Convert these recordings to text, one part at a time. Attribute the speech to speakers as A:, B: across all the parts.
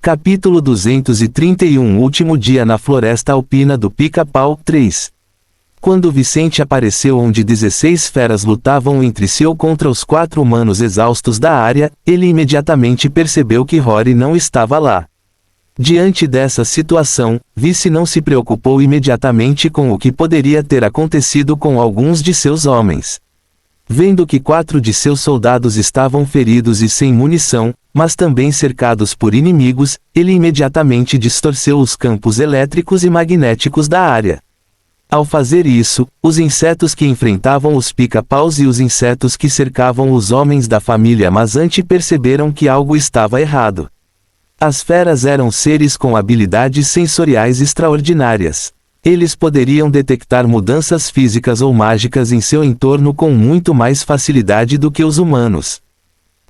A: Capítulo 231 Último dia na floresta alpina do Pica-Pau 3. Quando Vicente apareceu onde 16 feras lutavam entre si ou contra os 4 humanos exaustos da área, ele imediatamente percebeu que Rory não estava lá. Diante dessa situação, Vice não se preocupou imediatamente com o que poderia ter acontecido com alguns de seus homens. Vendo que 4 de seus soldados estavam feridos e sem munição, mas também cercados por inimigos, ele imediatamente distorceu os campos elétricos e magnéticos da área. Ao fazer isso, os insetos que enfrentavam os pica-paus e os insetos que cercavam os homens da família Mazante perceberam que algo estava errado. As feras eram seres com habilidades sensoriais extraordinárias. Eles poderiam detectar mudanças físicas ou mágicas em seu entorno com muito mais facilidade do que os humanos.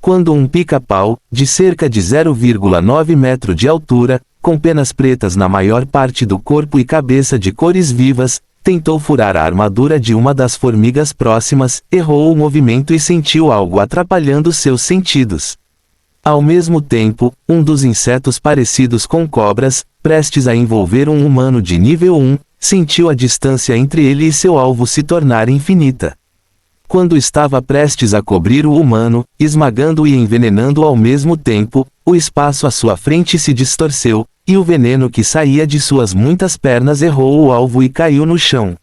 A: Quando um pica-pau, de cerca de 0,9 metro de altura, com penas pretas na maior parte do corpo e cabeça de cores vivas, tentou furar a armadura de uma das formigas próximas, errou o movimento e sentiu algo atrapalhando seus sentidos. Ao mesmo tempo, um dos insetos parecidos com cobras, prestes a envolver um humano de nível 1, sentiu a distância entre ele e seu alvo se tornar infinita. Quando estava prestes a cobrir o humano, esmagando e envenenando ao mesmo tempo, o espaço à sua frente se distorceu, e o veneno que saía de suas muitas pernas errou o alvo e caiu no chão.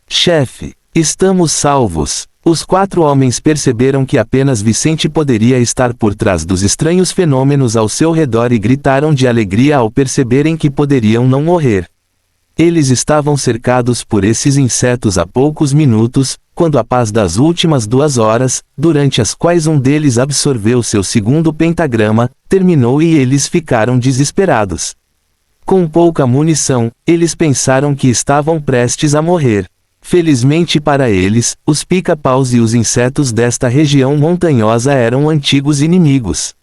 A: Chefe, estamos salvos. Os 4 homens perceberam que apenas Vicente poderia estar por trás dos estranhos fenômenos ao seu redor e gritaram de alegria ao perceberem que poderiam não morrer. Eles estavam cercados por esses insetos há poucos minutos, quando a paz das últimas 2 horas, durante as quais um deles absorveu seu segundo pentagrama, terminou e eles ficaram desesperados. Com pouca munição, eles pensaram que estavam prestes a morrer. Felizmente para eles, os pica-paus e os insetos desta região montanhosa eram antigos inimigos.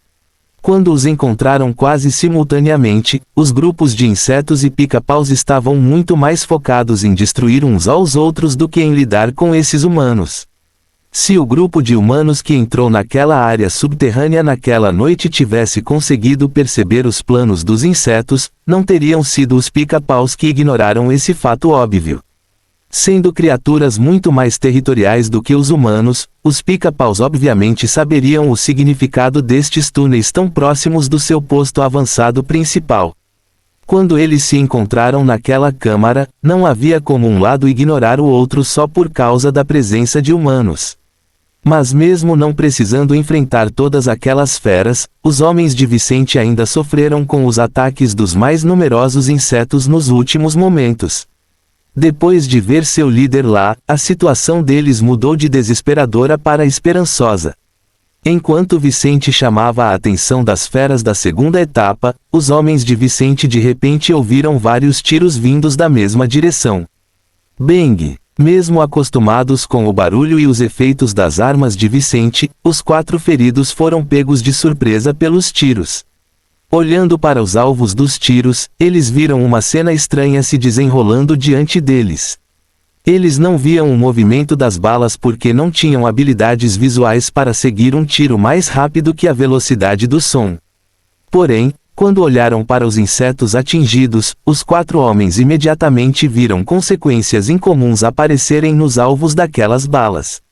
A: Quando os encontraram quase simultaneamente, os grupos de insetos e pica-paus estavam muito mais focados em destruir uns aos outros do que em lidar com esses humanos. Se o grupo de humanos que entrou naquela área subterrânea naquela noite tivesse conseguido perceber os planos dos insetos, não teriam sido os pica-paus que ignoraram esse fato óbvio. Sendo criaturas muito mais territoriais do que os humanos, os pica-paus obviamente saberiam o significado destes túneis tão próximos do seu posto avançado principal. Quando eles se encontraram naquela câmara, não havia como um lado ignorar o outro só por causa da presença de humanos. Mas mesmo não precisando enfrentar todas aquelas feras, os homens de Vicente ainda sofreram com os ataques dos mais numerosos insetos nos últimos momentos. Depois de ver seu líder lá, a situação deles mudou de desesperadora para esperançosa. Enquanto Vicente chamava a atenção das feras da segunda etapa, os homens de Vicente de repente ouviram vários tiros vindos da mesma direção. Bang! Mesmo acostumados com o barulho e os efeitos das armas de Vicente, os 4 feridos foram pegos de surpresa pelos tiros. Olhando para os alvos dos tiros, eles viram uma cena estranha se desenrolando diante deles. Eles não viam o movimento das balas porque não tinham habilidades visuais para seguir um tiro mais rápido que a velocidade do som. Porém, quando olharam para os insetos atingidos, os 4 homens imediatamente viram consequências incomuns aparecerem nos alvos daquelas balas.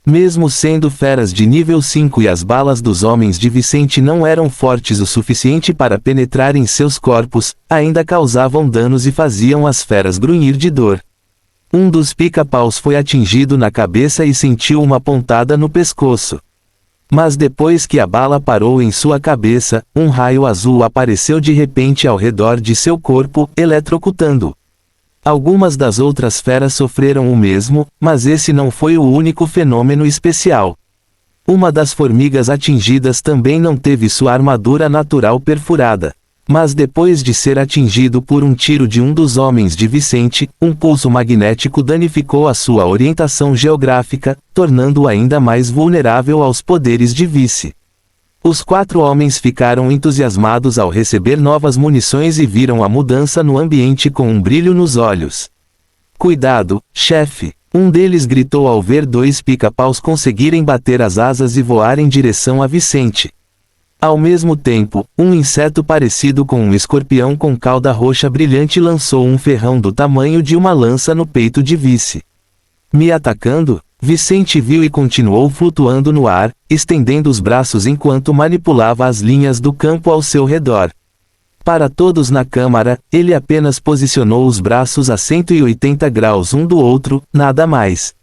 A: Mesmo sendo feras de nível 5 e as balas dos homens de Vicente não eram fortes o suficiente para penetrar em seus corpos, ainda causavam danos e faziam as feras grunhir de dor. Um dos pica-paus foi atingido na cabeça e sentiu uma pontada no pescoço. Mas depois que a bala parou em sua cabeça, um raio azul apareceu de repente ao redor de seu corpo, eletrocutando-o. Algumas das outras feras sofreram o mesmo, mas esse não foi o único fenômeno especial. Uma das formigas atingidas também não teve sua armadura natural perfurada. Mas depois de ser atingido por um tiro de um dos homens de Vicente, um pulso magnético danificou a sua orientação geográfica, tornando-o ainda mais vulnerável aos poderes de Vice. Os 4 homens ficaram entusiasmados ao receber novas munições e viram a mudança no ambiente com um brilho nos olhos. Cuidado, chefe! Um deles gritou ao ver 2 pica-paus conseguirem bater as asas e voar em direção a Vicente. Ao mesmo tempo, um inseto parecido com um escorpião com cauda roxa brilhante lançou um ferrão do tamanho de uma lança no peito de Vice. Me atacando? Vicente viu e continuou flutuando no ar, estendendo os braços enquanto manipulava as linhas do campo ao seu redor. Para todos na câmara, ele apenas posicionou os braços a 180 graus um do outro, nada mais.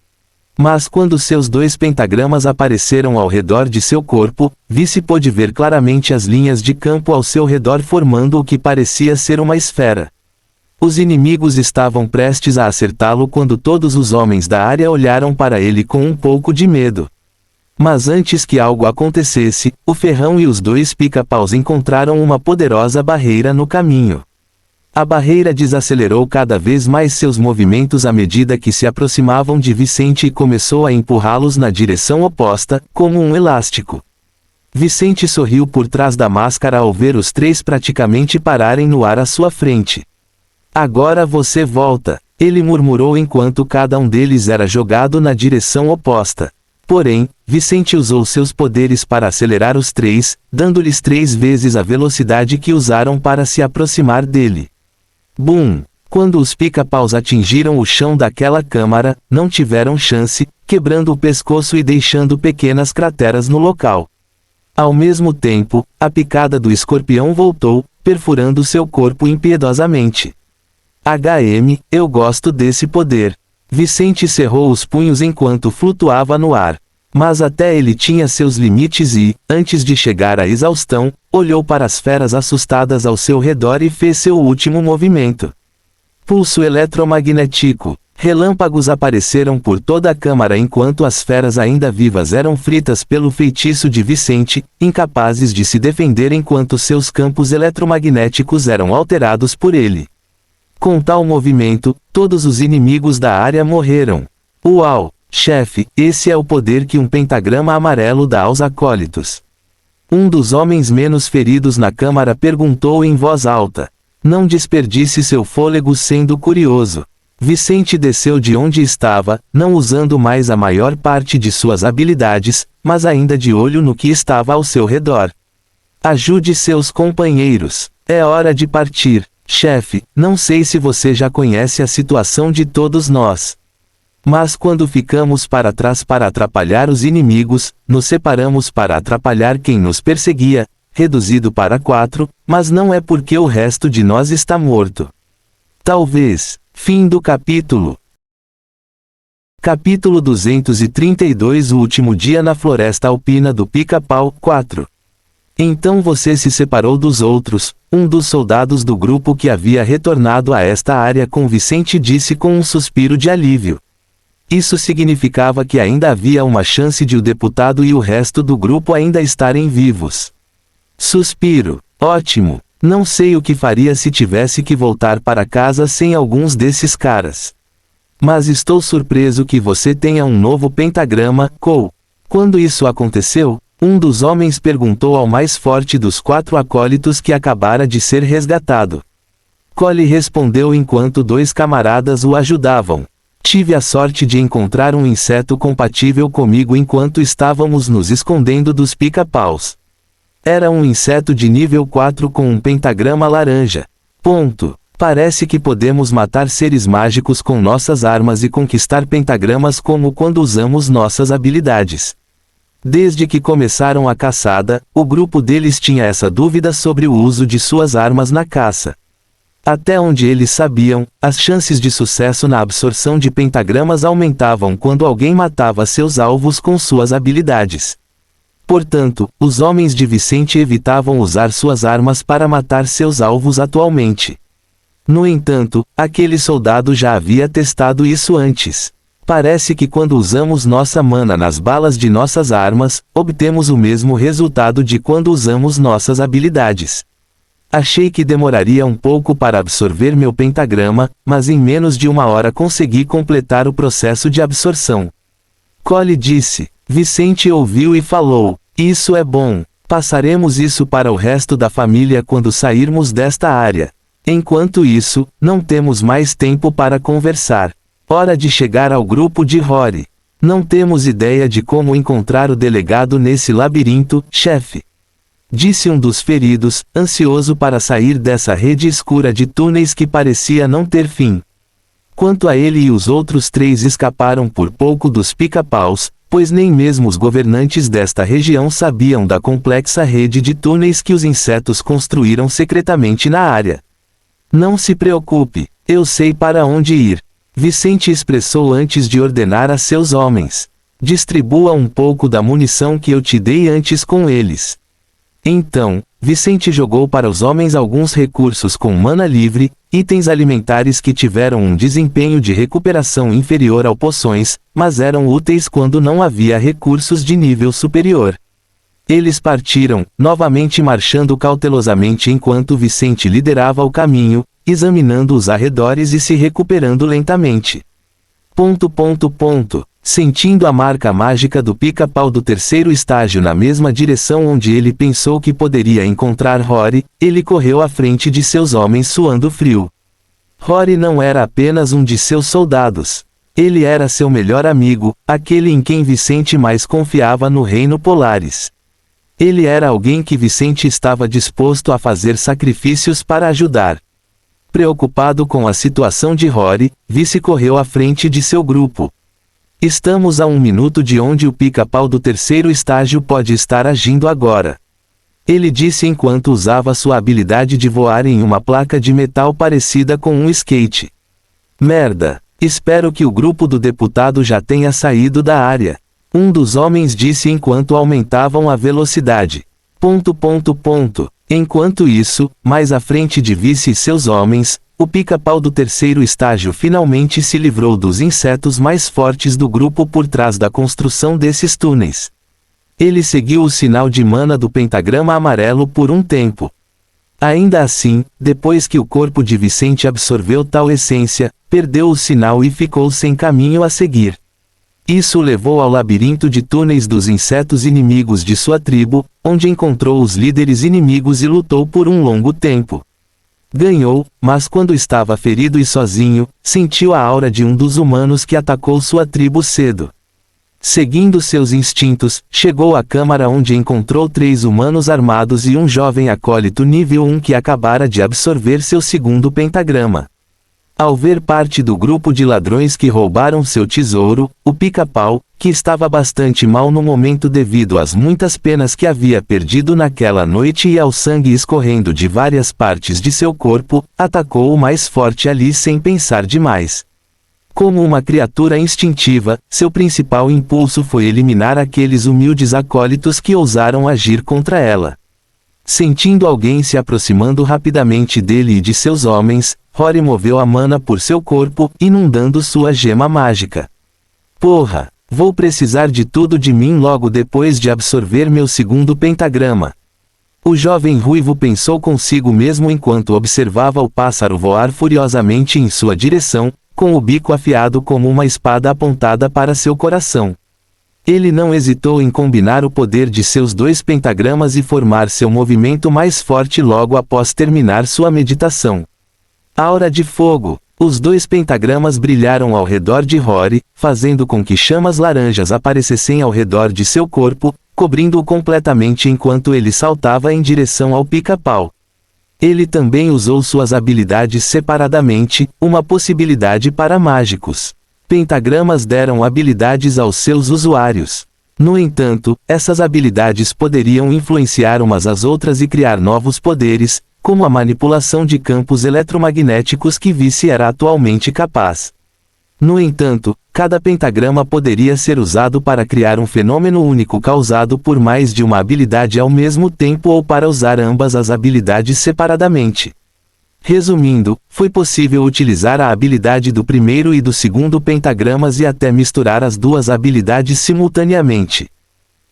A: Mas quando seus 2 pentagramas apareceram ao redor de seu corpo, Vice pôde ver claramente as linhas de campo ao seu redor formando o que parecia ser uma esfera. Os inimigos estavam prestes a acertá-lo quando todos os homens da área olharam para ele com um pouco de medo. Mas antes que algo acontecesse, o ferrão e os 2 pica-paus encontraram uma poderosa barreira no caminho. A barreira desacelerou cada vez mais seus movimentos à medida que se aproximavam de Vicente e começou a empurrá-los na direção oposta, como um elástico. Vicente sorriu por trás da máscara ao ver os 3 praticamente pararem no ar à sua frente. Agora você volta, ele murmurou enquanto cada um deles era jogado na direção oposta. Porém, Vicente usou seus poderes para acelerar os 3, dando-lhes 3 vezes a velocidade que usaram para se aproximar dele. Bum! Quando os pica-paus atingiram o chão daquela câmara, não tiveram chance, quebrando o pescoço e deixando pequenas crateras no local. Ao mesmo tempo, a picada do escorpião voltou, perfurando seu corpo impiedosamente. Eu gosto desse poder. Vicente cerrou os punhos enquanto flutuava no ar. Mas até ele tinha seus limites e, antes de chegar à exaustão, olhou para as feras assustadas ao seu redor e fez seu último movimento. Pulso eletromagnético. Relâmpagos apareceram por toda a câmara enquanto as feras ainda vivas eram fritas pelo feitiço de Vicente, incapazes de se defender enquanto seus campos eletromagnéticos eram alterados por ele. Com tal movimento, todos os inimigos da área morreram. Uau! Chefe, esse é o poder que um pentagrama amarelo dá aos acólitos. Um dos homens menos feridos na câmara perguntou em voz alta. Não desperdice seu fôlego sendo curioso. Vicente desceu de onde estava, não usando mais a maior parte de suas habilidades, mas ainda de olho no que estava ao seu redor. Ajude seus companheiros. É hora de partir. Chefe, não sei se você já conhece a situação de todos nós. Mas quando ficamos para trás para atrapalhar os inimigos, nos separamos para atrapalhar quem nos perseguia, reduzido para 4, mas não é porque o resto de nós está morto. Talvez. Fim do capítulo. Capítulo 232 O último dia na floresta alpina do Pica-Pau 4. Então você se separou dos outros, um dos soldados do grupo que havia retornado a esta área com Vicente disse com um suspiro de alívio. Isso significava que ainda havia uma chance de o deputado e o resto do grupo ainda estarem vivos. Suspiro. Ótimo. Não sei o que faria se tivesse que voltar para casa sem alguns desses caras. Mas estou surpreso que você tenha um novo pentagrama, Cole. Quando isso aconteceu, um dos homens perguntou ao mais forte dos 4 acólitos que acabara de ser resgatado. Cole respondeu enquanto 2 camaradas o ajudavam. Tive a sorte de encontrar um inseto compatível comigo enquanto estávamos nos escondendo dos pica-paus. Era um inseto de nível 4 com um pentagrama laranja. Ponto. Parece que podemos matar seres mágicos com nossas armas e conquistar pentagramas como quando usamos nossas habilidades. Desde que começaram a caçada, o grupo deles tinha essa dúvida sobre o uso de suas armas na caça. Até onde eles sabiam, as chances de sucesso na absorção de pentagramas aumentavam quando alguém matava seus alvos com suas habilidades. Portanto, os homens de Vicente evitavam usar suas armas para matar seus alvos atualmente. No entanto, aquele soldado já havia testado isso antes. Parece que quando usamos nossa mana nas balas de nossas armas, obtemos o mesmo resultado de quando usamos nossas habilidades. Achei que demoraria um pouco para absorver meu pentagrama, mas em menos de 1 hora consegui completar o processo de absorção. Cole disse. Vicente ouviu e falou, isso é bom. Passaremos isso para o resto da família quando sairmos desta área. Enquanto isso, não temos mais tempo para conversar. Hora de chegar ao grupo de Rory. Não temos ideia de como encontrar o delegado nesse labirinto, chefe. disse um dos feridos, ansioso para sair dessa rede escura de túneis que parecia não ter fim. Quanto a ele e os outros 3 escaparam por pouco dos pica-paus, pois nem mesmo os governantes desta região sabiam da complexa rede de túneis que os insetos construíram secretamente na área. Não se preocupe, eu sei para onde ir. Vicente expressou antes de ordenar a seus homens. Distribua um pouco da munição que eu te dei antes com eles. Então, Vicente jogou para os homens alguns recursos com mana livre, itens alimentares que tiveram um desempenho de recuperação inferior ao poções, mas eram úteis quando não havia recursos de nível superior. Eles partiram, novamente marchando cautelosamente enquanto Vicente liderava o caminho, examinando os arredores e se recuperando lentamente. Sentindo a marca mágica do pica-pau do 3º estágio na mesma direção onde ele pensou que poderia encontrar Rory, ele correu à frente de seus homens suando frio. Rory não era apenas um de seus soldados. Ele era seu melhor amigo, aquele em quem Vicente mais confiava no Reino Polaris. Ele era alguém que Vicente estava disposto a fazer sacrifícios para ajudar. Preocupado com a situação de Rory, Vice correu à frente de seu grupo. Estamos a 1 minuto de onde o pica-pau do 3º estágio pode estar agindo agora. Ele disse enquanto usava sua habilidade de voar em uma placa de metal parecida com um skate. Merda, espero que o grupo do deputado já tenha saído da área. Um dos homens disse enquanto aumentavam a velocidade. Enquanto isso, mais à frente de Vice e seus homens, o pica-pau do 3º estágio finalmente se livrou dos insetos mais fortes do grupo por trás da construção desses túneis. Ele seguiu o sinal de mana do pentagrama amarelo por um tempo. Ainda assim, depois que o corpo de Vicente absorveu tal essência, perdeu o sinal e ficou sem caminho a seguir. Isso o levou ao labirinto de túneis dos insetos inimigos de sua tribo, onde encontrou os líderes inimigos e lutou por um longo tempo. Ganhou, mas quando estava ferido e sozinho, sentiu a aura de um dos humanos que atacou sua tribo cedo. Seguindo seus instintos, chegou à câmara onde encontrou 3 humanos armados e um jovem acólito nível 1 que acabara de absorver seu 2º pentagrama. Ao ver parte do grupo de ladrões que roubaram seu tesouro, o pica-pau, que estava bastante mal no momento devido às muitas penas que havia perdido naquela noite e ao sangue escorrendo de várias partes de seu corpo, atacou o mais forte ali sem pensar demais. Como uma criatura instintiva, seu principal impulso foi eliminar aqueles humildes acólitos que ousaram agir contra ela. Sentindo alguém se aproximando rapidamente dele e de seus homens, Rory moveu a mana por seu corpo, inundando sua gema mágica. Porra! Vou precisar de tudo de mim logo depois de absorver meu 2º pentagrama. O jovem ruivo pensou consigo mesmo enquanto observava o pássaro voar furiosamente em sua direção, com o bico afiado como uma espada apontada para seu coração. Ele não hesitou em combinar o poder de seus 2 pentagramas e formar seu movimento mais forte logo após terminar sua meditação. Aura de fogo! Os 2 pentagramas brilharam ao redor de Rory, fazendo com que chamas laranjas aparecessem ao redor de seu corpo, cobrindo-o completamente enquanto ele saltava em direção ao pica-pau. Ele também usou suas habilidades separadamente, uma possibilidade para mágicos. Pentagramas deram habilidades aos seus usuários. No entanto, essas habilidades poderiam influenciar umas às outras e criar novos poderes, como a manipulação de campos eletromagnéticos que Vice era atualmente capaz. No entanto, cada pentagrama poderia ser usado para criar um fenômeno único causado por mais de uma habilidade ao mesmo tempo ou para usar ambas as habilidades separadamente. Resumindo, foi possível utilizar a habilidade do 1º e do 2º pentagramas e até misturar as 2 habilidades simultaneamente.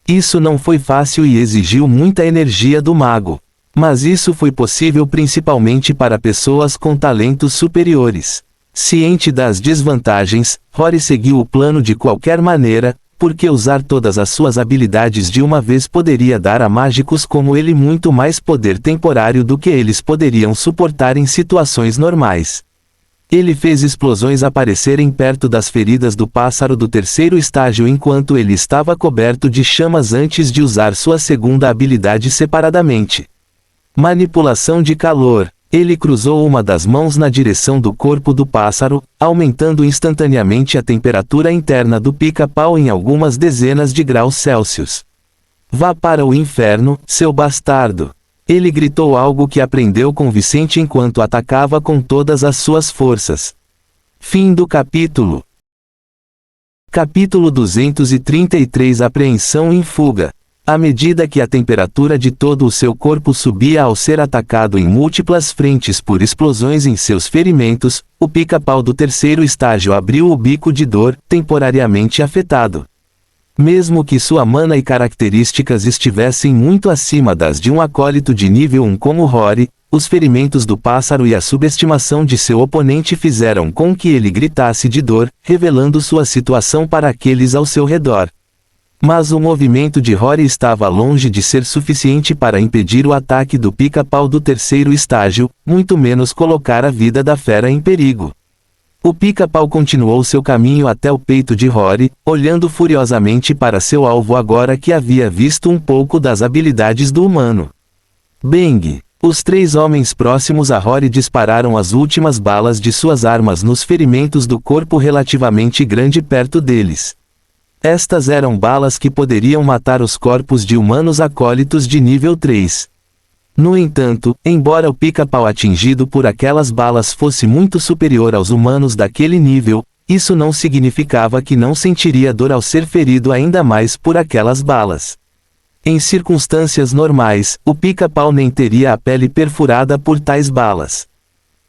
A: Isso não foi fácil e exigiu muita energia do mago. Mas isso foi possível principalmente para pessoas com talentos superiores. Ciente das desvantagens, Rory seguiu o plano de qualquer maneira, porque usar todas as suas habilidades de uma vez poderia dar a mágicos como ele muito mais poder temporário do que eles poderiam suportar em situações normais. Ele fez explosões aparecerem perto das feridas do pássaro do terceiro estágio enquanto ele estava coberto de chamas antes de usar sua segunda habilidade separadamente. Manipulação de calor. Ele cruzou uma das mãos na direção do corpo do pássaro, aumentando instantaneamente a temperatura interna do pica-pau em algumas dezenas de graus Celsius. Vá para o inferno, seu bastardo! Ele gritou algo que aprendeu com Vicente enquanto atacava com todas as suas forças. Fim do capítulo. Capítulo 233 Apreensão em fuga. À medida que a temperatura de todo o seu corpo subia ao ser atacado em múltiplas frentes por explosões em seus ferimentos, o pica-pau do terceiro estágio abriu o bico de dor, temporariamente afetado. Mesmo que sua mana e características estivessem muito acima das de um acólito de nível 1 como Rory, os ferimentos do pássaro e a subestimação de seu oponente fizeram com que ele gritasse de dor, revelando sua situação para aqueles ao seu redor. Mas o movimento de Rory estava longe de ser suficiente para impedir o ataque do pica-pau do terceiro estágio, muito menos colocar a vida da fera em perigo. O pica-pau continuou seu caminho até o peito de Rory, olhando furiosamente para seu alvo agora que havia visto um pouco das habilidades do humano. Bang! Os três homens próximos a Rory dispararam as últimas balas de suas armas nos ferimentos do corpo relativamente grande perto deles. Estas eram balas que poderiam matar os corpos de humanos acólitos de nível 3. No entanto, embora o pica-pau atingido por aquelas balas fosse muito superior aos humanos daquele nível, isso não significava que não sentiria dor ao ser ferido ainda mais por aquelas balas. Em circunstâncias normais, o pica-pau nem teria a pele perfurada por tais balas.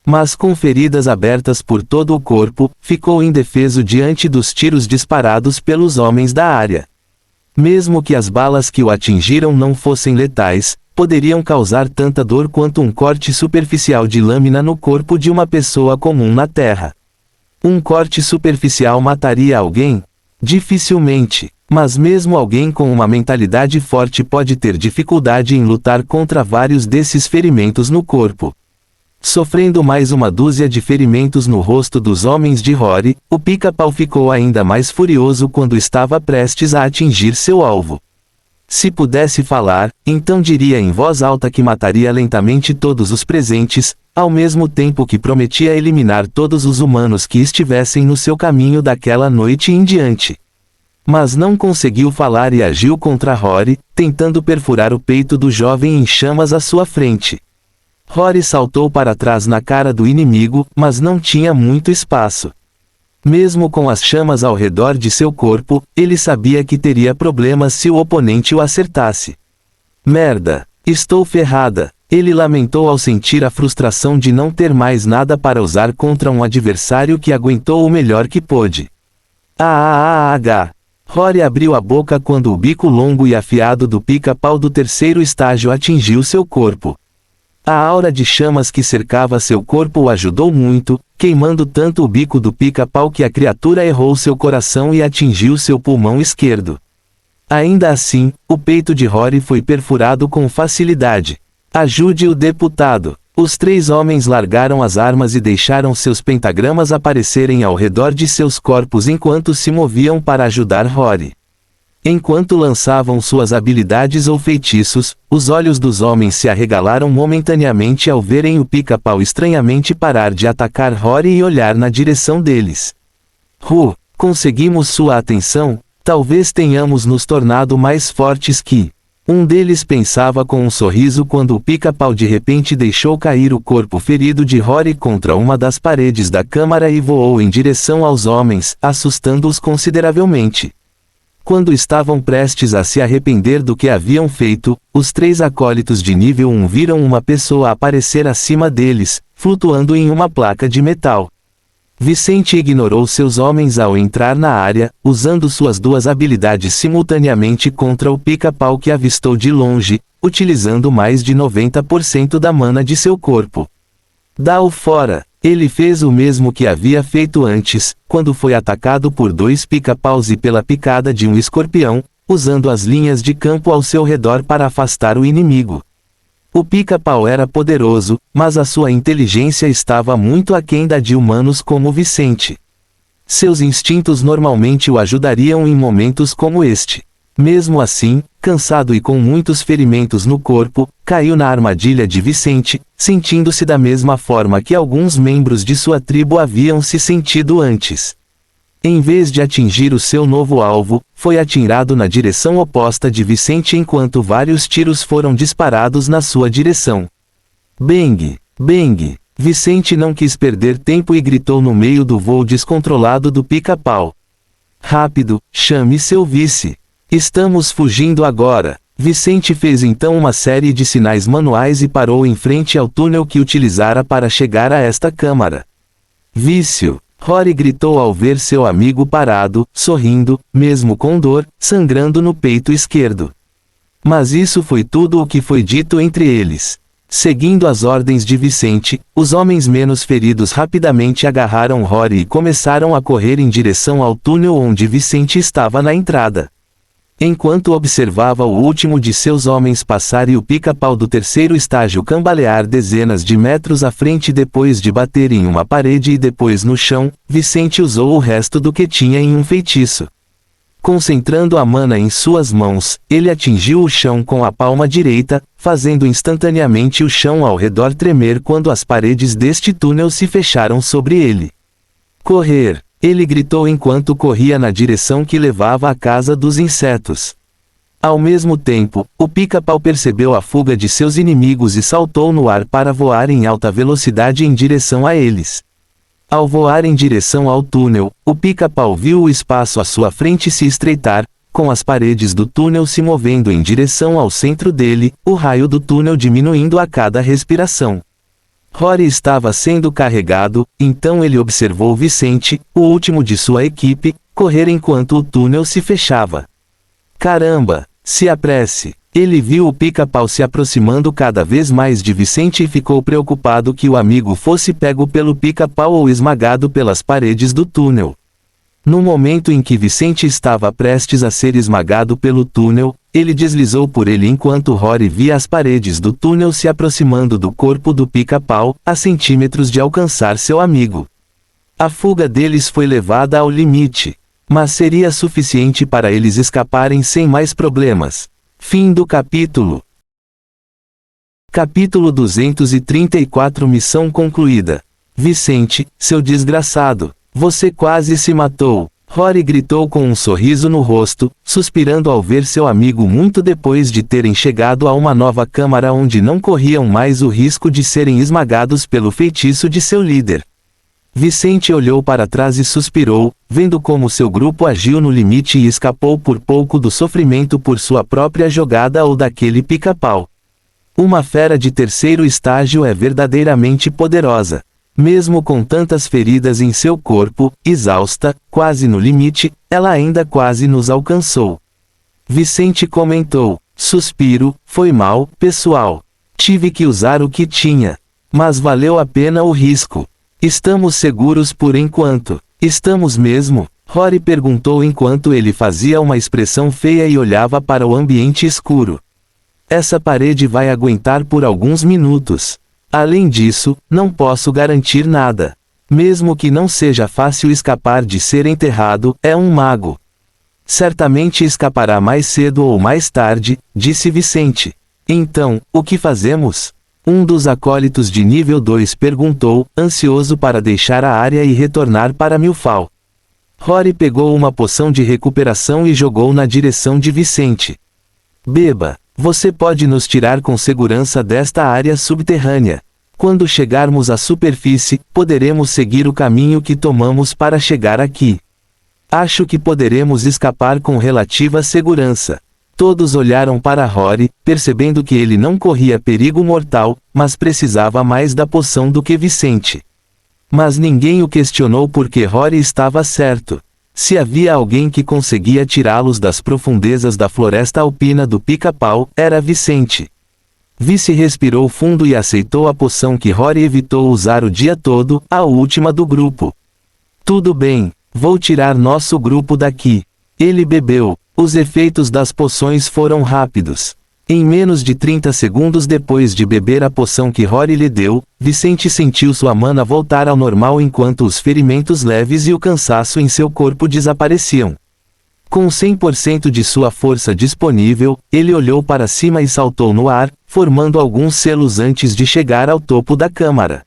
A: Mas com feridas abertas por todo o corpo, ficou indefeso diante dos tiros disparados pelos homens da área. Mesmo que as balas que o atingiram não fossem letais, poderiam causar tanta dor quanto um corte superficial de lâmina no corpo de uma pessoa comum na Terra. Um corte superficial mataria alguém? Dificilmente, mas mesmo alguém com uma mentalidade forte pode ter dificuldade em lutar contra vários desses ferimentos no corpo. Sofrendo mais uma dúzia de ferimentos no rosto dos homens de Rory, o pica-pau ficou ainda mais furioso quando estava prestes a atingir seu alvo. Se pudesse falar, então diria em voz alta que mataria lentamente todos os presentes, ao mesmo tempo que prometia eliminar todos os humanos que estivessem no seu caminho daquela noite em diante. Mas não conseguiu falar e agiu contra Rory, tentando perfurar o peito do jovem em chamas à sua frente. Rory saltou para trás na cara do inimigo, mas não tinha muito espaço. Mesmo com as chamas ao redor de seu corpo, ele sabia que teria problemas se o oponente o acertasse. Merda! Estou ferrada! Ele lamentou ao sentir a frustração de não ter mais nada para usar contra um adversário que aguentou o melhor que pôde. Rory abriu a boca quando o bico longo e afiado do pica-pau do terceiro estágio atingiu seu corpo. A aura de chamas que cercava seu corpo o ajudou muito, queimando tanto o bico do pica-pau que a criatura errou seu coração e atingiu seu pulmão esquerdo. Ainda assim, o peito de Rory foi perfurado com facilidade. Ajude o deputado. Os três homens largaram as armas e deixaram seus pentagramas aparecerem ao redor de seus corpos enquanto se moviam para ajudar Rory. Enquanto lançavam suas habilidades ou feitiços, os olhos dos homens se arregalaram momentaneamente ao verem o pica-pau estranhamente parar de atacar Rory e olhar na direção deles. Conseguimos sua atenção? Talvez tenhamos nos tornado mais fortes que... Um deles pensava com um sorriso quando o pica-pau de repente deixou cair o corpo ferido de Rory contra uma das paredes da câmara e voou em direção aos homens, assustando-os consideravelmente. Quando estavam prestes a se arrepender do que haviam feito, os três acólitos de nível 1 viram uma pessoa aparecer acima deles, flutuando em uma placa de metal. Vicente ignorou seus homens ao entrar na área, usando suas duas habilidades simultaneamente contra o pica-pau que avistou de longe, utilizando mais de 90% da mana de seu corpo. Dá-o fora! Ele fez o mesmo que havia feito antes, quando foi atacado por dois pica-paus e pela picada de um escorpião, usando as linhas de campo ao seu redor para afastar o inimigo. O Pica-Pau era poderoso, mas a sua inteligência estava muito aquém da de humanos como Vicente. Seus instintos normalmente o ajudariam em momentos como este. Mesmo assim, cansado e com muitos ferimentos no corpo, caiu na armadilha de Vicente, sentindo-se da mesma forma que alguns membros de sua tribo haviam se sentido antes. Em vez de atingir o seu novo alvo, foi atirado na direção oposta de Vicente enquanto vários tiros foram disparados na sua direção. Bang! Bang! Vicente não quis perder tempo e gritou no meio do voo descontrolado do Pica-Pau. Rápido, chame seu vice. Estamos fugindo agora. Vicente fez então uma série de sinais manuais e parou em frente ao túnel que utilizara para chegar a esta câmara. Vício! Rory gritou ao ver seu amigo parado, sorrindo, mesmo com dor, sangrando no peito esquerdo. Mas isso foi tudo o que foi dito entre eles. Seguindo as ordens de Vicente, os homens menos feridos rapidamente agarraram Rory e começaram a correr em direção ao túnel onde Vicente estava na entrada. Enquanto observava o último de seus homens passar e o Pica-Pau do terceiro estágio cambalear dezenas de metros à frente depois de bater em uma parede e depois no chão, Vicente usou o resto do que tinha em um feitiço. Concentrando a mana em suas mãos, ele atingiu o chão com a palma direita, fazendo instantaneamente o chão ao redor tremer quando as paredes deste túnel se fecharam sobre ele. Correr! Ele gritou enquanto corria na direção que levava à casa dos insetos. Ao mesmo tempo, o Pica-Pau percebeu a fuga de seus inimigos e saltou no ar para voar em alta velocidade em direção a eles. Ao voar em direção ao túnel, o Pica-Pau viu o espaço à sua frente se estreitar, com as paredes do túnel se movendo em direção ao centro dele, o raio do túnel diminuindo a cada respiração. Rory estava sendo carregado, então ele observou Vicente, o último de sua equipe, correr enquanto o túnel se fechava. Caramba! Se apresse! Ele viu o Pica-Pau se aproximando cada vez mais de Vicente e ficou preocupado que o amigo fosse pego pelo Pica-Pau ou esmagado pelas paredes do túnel. No momento em que Vicente estava prestes a ser esmagado pelo túnel, ele deslizou por ele enquanto Rory via as paredes do túnel se aproximando do corpo do Pica-Pau, a centímetros de alcançar seu amigo. A fuga deles foi levada ao limite, mas seria suficiente para eles escaparem sem mais problemas. Fim do capítulo. Capítulo 234 Missão concluída. Vicente, seu desgraçado. Você quase se matou. Rory gritou com um sorriso no rosto, suspirando ao ver seu amigo muito depois de terem chegado a uma nova câmara onde não corriam mais o risco de serem esmagados pelo feitiço de seu líder. Vicente olhou para trás e suspirou, vendo como seu grupo agiu no limite e escapou por pouco do sofrimento por sua própria jogada ou daquele Pica-Pau. Uma fera de terceiro estágio é verdadeiramente poderosa. Mesmo com tantas feridas em seu corpo, exausta, quase no limite, ela ainda quase nos alcançou. Vicente comentou, suspiro, foi mal, pessoal. Tive que usar o que tinha. Mas valeu a pena o risco. Estamos seguros por enquanto. Estamos mesmo? Rory perguntou enquanto ele fazia uma expressão feia e olhava para o ambiente escuro. Essa parede vai aguentar por alguns minutos. Além disso, não posso garantir nada. Mesmo que não seja fácil escapar de ser enterrado, é um mago. Certamente escapará mais cedo ou mais tarde, disse Vicente. Então, o que fazemos? Um dos acólitos de nível 2 perguntou, ansioso para deixar a área e retornar para Milfal. Rory pegou uma poção de recuperação e jogou na direção de Vicente. Beba. Você pode nos tirar com segurança desta área subterrânea. Quando chegarmos à superfície, poderemos seguir o caminho que tomamos para chegar aqui. Acho que poderemos escapar com relativa segurança. Todos olharam para Rory, percebendo que ele não corria perigo mortal, mas precisava mais da poção do que Vicente. Mas ninguém o questionou porque Rory estava certo. Se havia alguém que conseguia tirá-los das profundezas da floresta alpina do Pica-Pau, era Vicente. Vice respirou fundo e aceitou a poção que Rory evitou usar o dia todo, a última do grupo. Tudo bem, vou tirar nosso grupo daqui. Ele bebeu. Os efeitos das poções foram rápidos. Em menos de 30 segundos depois de beber a poção que Rory lhe deu, Vicente sentiu sua mana voltar ao normal enquanto os ferimentos leves e o cansaço em seu corpo desapareciam. Com 100% de sua força disponível, ele olhou para cima e saltou no ar, formando alguns selos antes de chegar ao topo da câmara.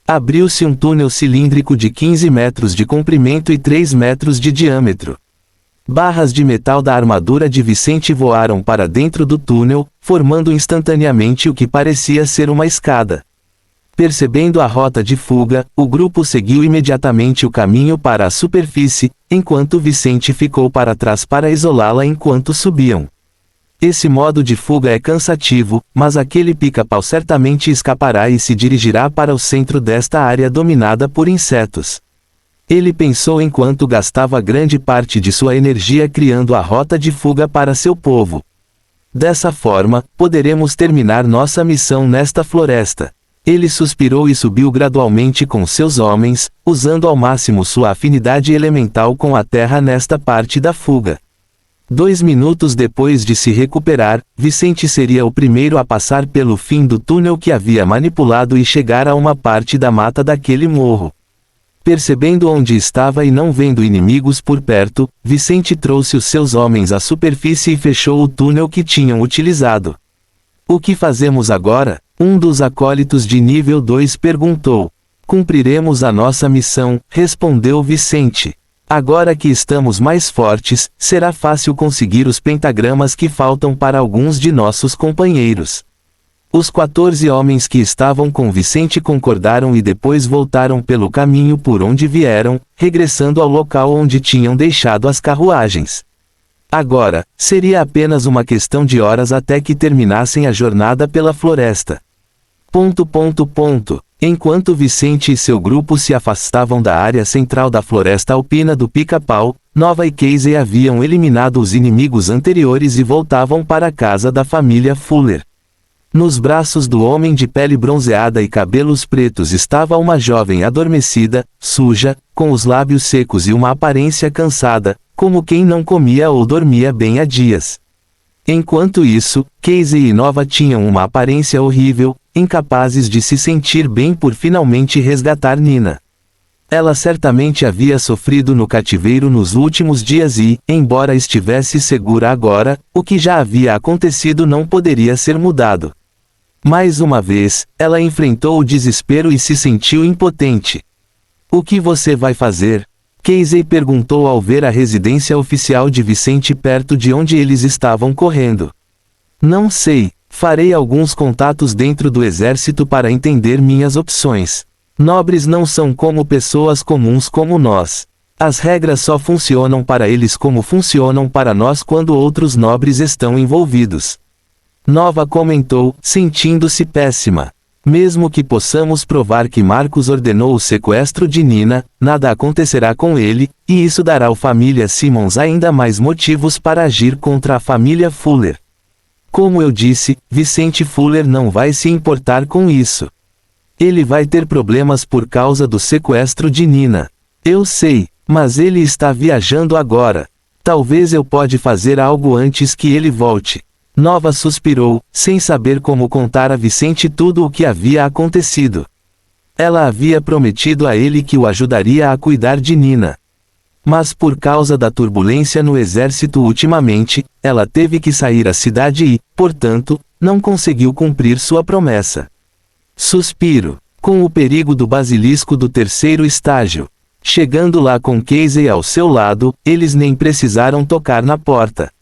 A: Abriu-se um túnel cilíndrico de 15 metros de comprimento e 3 metros de diâmetro. Barras de metal da armadura de Vicente voaram para dentro do túnel, formando instantaneamente o que parecia ser uma escada. Percebendo a rota de fuga, o grupo seguiu imediatamente o caminho para a superfície, enquanto Vicente ficou para trás para isolá-la enquanto subiam. Esse modo de fuga é cansativo, mas aquele pica-pau certamente escapará e se dirigirá para o centro desta área dominada por insetos. Ele pensou enquanto gastava grande parte de sua energia criando a rota de fuga para seu povo. Dessa forma, poderemos terminar nossa missão nesta floresta. Ele suspirou e subiu gradualmente com seus homens, usando ao máximo sua afinidade elemental com a terra nesta parte da fuga. 2 minutos depois de se recuperar, Vicente seria o primeiro a passar pelo fim do túnel que havia manipulado e chegar a uma parte da mata daquele morro. Percebendo onde estava e não vendo inimigos por perto, Vicente trouxe os seus homens à superfície e fechou o túnel que tinham utilizado. O que fazemos agora? Um dos acólitos de nível 2 perguntou. Cumpriremos a nossa missão, respondeu Vicente. Agora que estamos mais fortes, será fácil conseguir os pentagramas que faltam para alguns de nossos companheiros. Os 14 homens que estavam com Vicente concordaram e depois voltaram pelo caminho por onde vieram, regressando ao local onde tinham deixado as carruagens. Agora, seria apenas uma questão de horas até que terminassem a jornada pela floresta. Enquanto Vicente e seu grupo se afastavam da área central da floresta alpina do Pica-Pau, Nova e Casey haviam eliminado os inimigos anteriores e voltavam para a casa da família Fuller. Nos braços do homem de pele bronzeada e cabelos pretos estava uma jovem adormecida, suja, com os lábios secos e uma aparência cansada, como quem não comia ou dormia bem há dias. Enquanto isso, Casey e Nova tinham uma aparência horrível, incapazes de se sentir bem por finalmente resgatar Nina. Ela certamente havia sofrido no cativeiro nos últimos dias e, embora estivesse segura agora, o que já havia acontecido não poderia ser mudado. Mais uma vez, ela enfrentou o desespero e se sentiu impotente. O que você vai fazer? Casey perguntou ao ver a residência oficial de Vicente perto de onde eles estavam correndo. Não sei, farei alguns contatos dentro do exército para entender minhas opções. Nobres não são como pessoas comuns como nós. As regras só funcionam para eles como funcionam para nós quando outros nobres estão envolvidos. Nova comentou, sentindo-se péssima. Mesmo que possamos provar que Marcos ordenou o sequestro de Nina, nada acontecerá com ele, e isso dará à família Simmons ainda mais motivos para agir contra a família Fuller. Como eu disse, Vicente Fuller não vai se importar com isso. Ele vai ter problemas por causa do sequestro de Nina. Eu sei, mas ele está viajando agora. Talvez eu pode fazer algo antes que ele volte. Nova suspirou, sem saber como contar a Vicente tudo o que havia acontecido. Ela havia prometido a ele que o ajudaria a cuidar de Nina. Mas por causa da turbulência no exército ultimamente, ela teve que sair da cidade e, portanto, não conseguiu cumprir sua promessa. Suspiro. Com o perigo do basilisco do 3º estágio. Chegando lá com Casey ao seu lado, eles nem precisaram tocar na porta.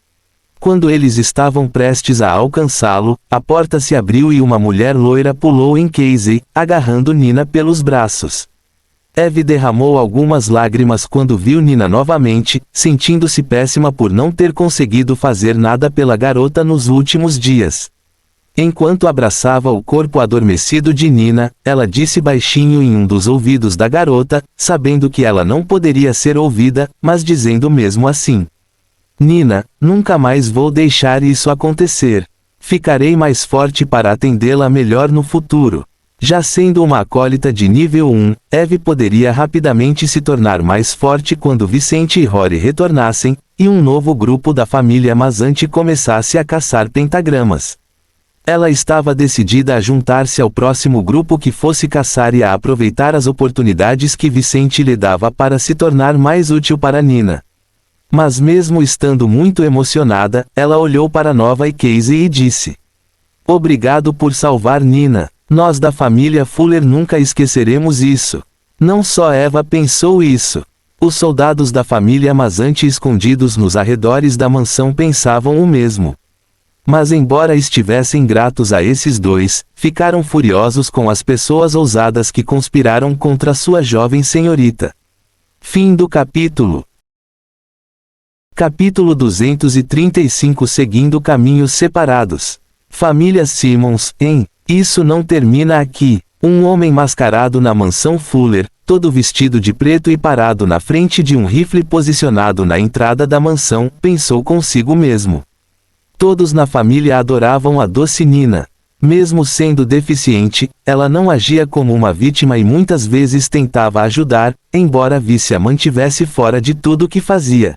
A: Quando eles estavam prestes a alcançá-lo, a porta se abriu e uma mulher loira pulou em Casey, agarrando Nina pelos braços. Eve derramou algumas lágrimas quando viu Nina novamente, sentindo-se péssima por não ter conseguido fazer nada pela garota nos últimos dias. Enquanto abraçava o corpo adormecido de Nina, ela disse baixinho em um dos ouvidos da garota, sabendo que ela não poderia ser ouvida, mas dizendo mesmo assim: Nina, nunca mais vou deixar isso acontecer. Ficarei mais forte para atendê-la melhor no futuro. Já sendo uma acólita de nível 1, Eve poderia rapidamente se tornar mais forte quando Vicente e Rory retornassem, e um novo grupo da família Mazante começasse a caçar pentagramas. Ela estava decidida a juntar-se ao próximo grupo que fosse caçar e a aproveitar as oportunidades que Vicente lhe dava para se tornar mais útil para Nina. Mas mesmo estando muito emocionada, ela olhou para Nova e Casey e disse: "Obrigado por salvar Nina. Nós da família Fuller nunca esqueceremos isso." Não só Eva pensou isso. Os soldados da família Mazante escondidos nos arredores da mansão pensavam o mesmo. Mas embora estivessem gratos a esses dois, ficaram furiosos com as pessoas ousadas que conspiraram contra sua jovem senhorita. Fim do capítulo. Capítulo 235 Seguindo caminhos separados. Família Simmons, em Isso Não Termina Aqui. Um homem mascarado na mansão Fuller, todo vestido de preto e parado na frente de um rifle posicionado na entrada da mansão, pensou consigo mesmo. Todos na família adoravam a doce Nina. Mesmo sendo deficiente, ela não agia como uma vítima e muitas vezes tentava ajudar, embora Vice a mantivesse fora de tudo que fazia.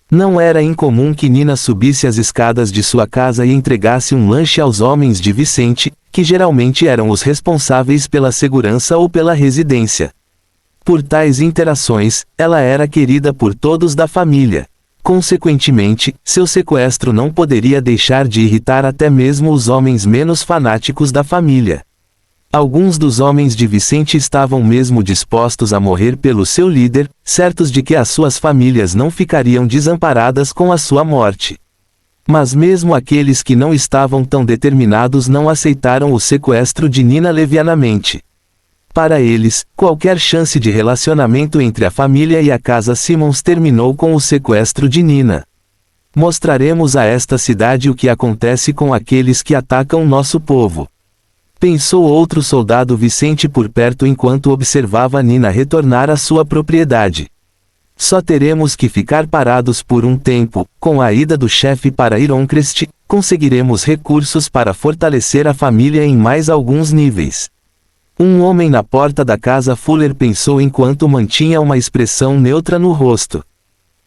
A: Não era incomum que Nina subisse as escadas de sua casa e entregasse um lanche aos homens de Vicente, que geralmente eram os responsáveis pela segurança ou pela residência. Por tais interações, ela era querida por todos da família. Consequentemente, seu sequestro não poderia deixar de irritar até mesmo os homens menos fanáticos da família. Alguns dos homens de Vicente estavam mesmo dispostos a morrer pelo seu líder, certos de que as suas famílias não ficariam desamparadas com a sua morte. Mas mesmo aqueles que não estavam tão determinados não aceitaram o sequestro de Nina levianamente. Para eles, qualquer chance de relacionamento entre a família e a casa Simmons terminou com o sequestro de Nina. Mostraremos a esta cidade o que acontece com aqueles que atacam nosso povo. Pensou outro soldado Vicente por perto enquanto observava Nina retornar à sua propriedade. Só teremos que ficar parados por um tempo. Com a ida do chefe para Ironcrest, conseguiremos recursos para fortalecer a família em mais alguns níveis. Um homem na porta da casa Fuller pensou enquanto mantinha uma expressão neutra no rosto.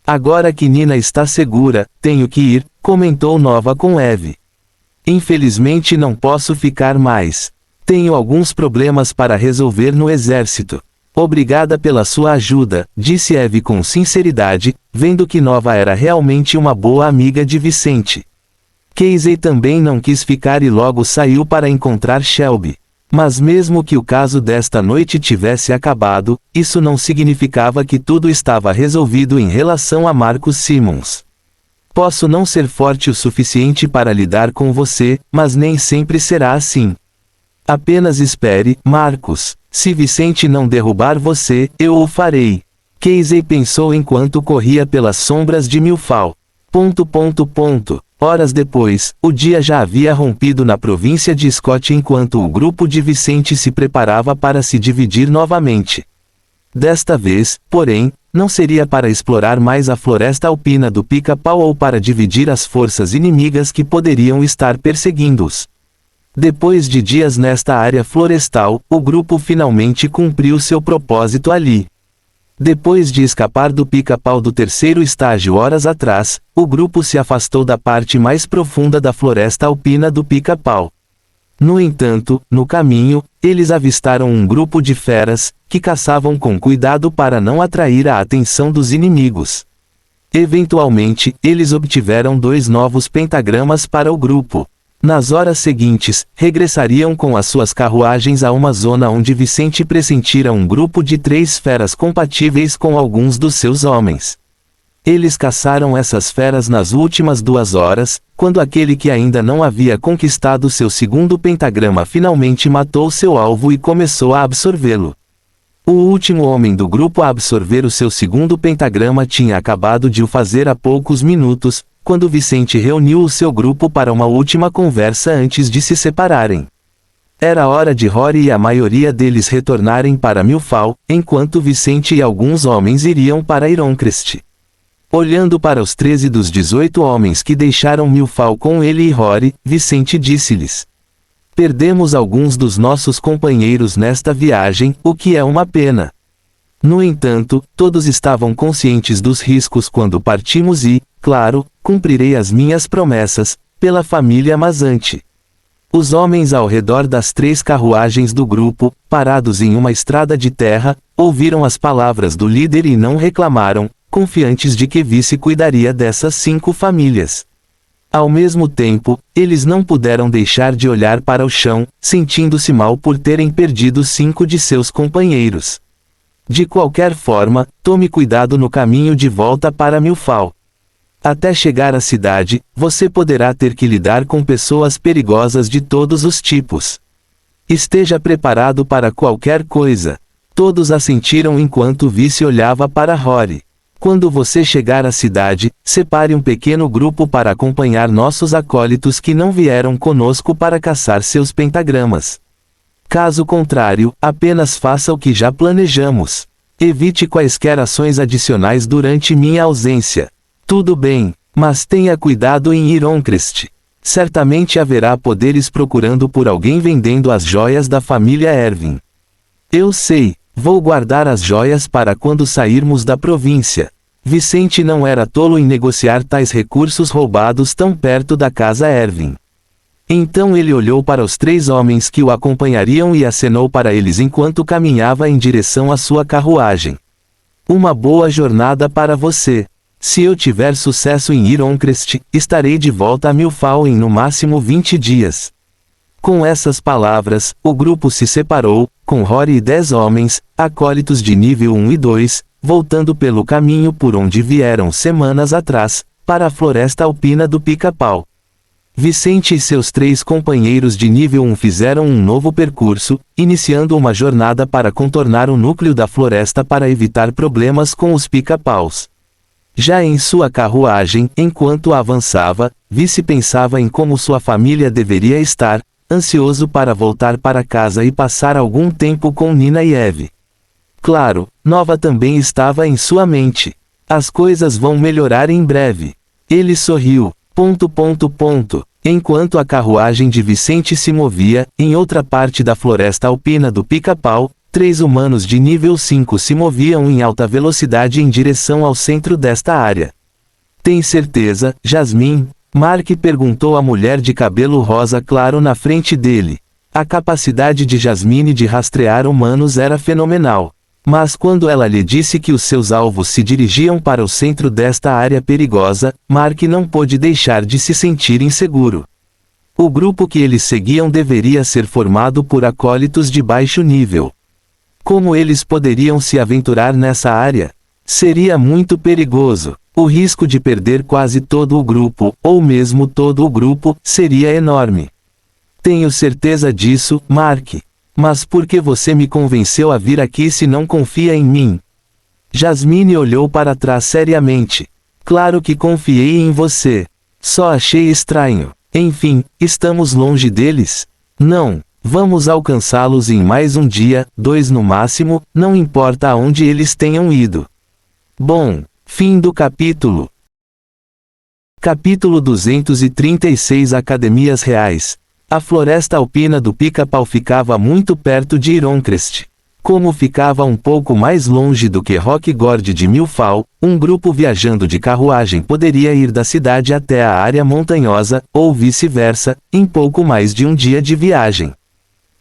A: Agora que Nina está segura, tenho que ir, comentou Nova com Eve. Infelizmente não posso ficar mais. Tenho alguns problemas para resolver no exército. Obrigada pela sua ajuda, disse Eve com sinceridade, vendo que Nova era realmente uma boa amiga de Vicente. Casey também não quis ficar e logo saiu para encontrar Shelby. Mas mesmo que o caso desta noite tivesse acabado, isso não significava que tudo estava resolvido em relação a Marcus Simmons. Posso não ser forte o suficiente para lidar com você, mas nem sempre será assim. Apenas espere, Marcus. Se Vicente não derrubar você, eu o farei. Casey pensou enquanto corria pelas sombras de Milfall. Horas depois, o dia já havia rompido na província de Scott enquanto o grupo de Vicente se preparava para se dividir novamente. Desta vez, porém, não seria para explorar mais a floresta alpina do Pica-Pau ou para dividir as forças inimigas que poderiam estar perseguindo-os. Depois de dias nesta área florestal, o grupo finalmente cumpriu seu propósito ali. Depois de escapar do Pica-Pau do terceiro estágio horas atrás, o grupo se afastou da parte mais profunda da floresta alpina do Pica-Pau. No entanto, no caminho, eles avistaram um grupo de feras, que caçavam com cuidado para não atrair a atenção dos inimigos. Eventualmente, eles obtiveram 2 novos pentagramas para o grupo. Nas horas seguintes, regressariam com as suas carruagens a uma zona onde Vicente pressentira um grupo de 3 feras compatíveis com alguns dos seus homens. Eles caçaram essas feras nas últimas 2 horas, quando aquele que ainda não havia conquistado seu segundo pentagrama finalmente matou seu alvo e começou a absorvê-lo. O último homem do grupo a absorver o seu segundo pentagrama tinha acabado de o fazer há poucos minutos, quando Vicente reuniu o seu grupo para uma última conversa antes de se separarem. Era hora de Rory e a maioria deles retornarem para Milfall, enquanto Vicente e alguns homens iriam para Ironcrest. Olhando para os 13 dos 18 homens que deixaram Milfall com ele e Rory, Vicente disse-lhes: "Perdemos alguns dos nossos companheiros nesta viagem, o que é uma pena. No entanto, todos estavam conscientes dos riscos quando partimos e, Claro, cumprirei as minhas promessas, pela família Mazante. Os homens ao redor das 3 carruagens do grupo, parados em uma estrada de terra, ouviram as palavras do líder e não reclamaram, confiantes de que Vice cuidaria dessas 5 famílias. Ao mesmo tempo, eles não puderam deixar de olhar para o chão, sentindo-se mal por terem perdido 5 de seus companheiros. De qualquer forma, tome cuidado no caminho de volta para Milfal. Até chegar à cidade, você poderá ter que lidar com pessoas perigosas de todos os tipos. Esteja preparado para qualquer coisa. Todos assentiram enquanto Vice olhava para Rory. Quando você chegar à cidade, separe um pequeno grupo para acompanhar nossos acólitos que não vieram conosco para caçar seus pentagramas. Caso contrário, apenas faça o que já planejamos. Evite quaisquer ações adicionais durante minha ausência. Tudo bem, mas tenha cuidado em Ironcrest. Certamente haverá poderes procurando por alguém vendendo as joias da família Erwin. Eu sei, vou guardar as joias para quando sairmos da província. Vicente não era tolo em negociar tais recursos roubados tão perto da casa Erwin. Então ele olhou para os 3 homens que o acompanhariam e acenou para eles enquanto caminhava em direção à sua carruagem. Uma boa jornada para você. Se eu tiver sucesso em Ironcrest, estarei de volta a Milfal em no máximo 20 dias. Com essas palavras, o grupo se separou, com Rory e 10 homens, acólitos de nível 1 e 2, voltando pelo caminho por onde vieram semanas atrás, para a floresta alpina do Pica-Pau. Vicente e seus 3 companheiros de nível 1 fizeram um novo percurso, iniciando uma jornada para contornar o núcleo da floresta para evitar problemas com os Pica-Paus. Já em sua carruagem, enquanto avançava, Vice pensava em como sua família deveria estar, ansioso para voltar para casa e passar algum tempo com Nina e Eve. Claro, Nova também estava em sua mente. As coisas vão melhorar em breve. Ele sorriu. Enquanto a carruagem de Vicente se movia, em outra parte da floresta alpina do Pica-Pau, 3 humanos de nível 5 se moviam em alta velocidade em direção ao centro desta área. Tem certeza, Jasmine? Mark perguntou à mulher de cabelo rosa claro na frente dele. A capacidade de Jasmine de rastrear humanos era fenomenal. Mas quando ela lhe disse que os seus alvos se dirigiam para o centro desta área perigosa, Mark não pôde deixar de se sentir inseguro. O grupo que eles seguiam deveria ser formado por acólitos de baixo nível. Como eles poderiam se aventurar nessa área? Seria muito perigoso. O risco de perder quase todo o grupo, ou mesmo todo o grupo, seria enorme. Tenho certeza disso, Mark. Mas por que você me convenceu a vir aqui se não confia em mim? Jasmine olhou para trás seriamente. Claro que confiei em você. Só achei estranho. Enfim, estamos longe deles? Não. Vamos alcançá-los em mais um dia, 2 no máximo, não importa aonde eles tenham ido. Bom, fim do capítulo. Capítulo 236 Academias Reais. A floresta alpina do Pica-Pau ficava muito perto de Ironcrest. Como ficava um pouco mais longe do que Rockgord de Milfal, um grupo viajando de carruagem poderia ir da cidade até a área montanhosa, ou vice-versa, em pouco mais de um dia de viagem.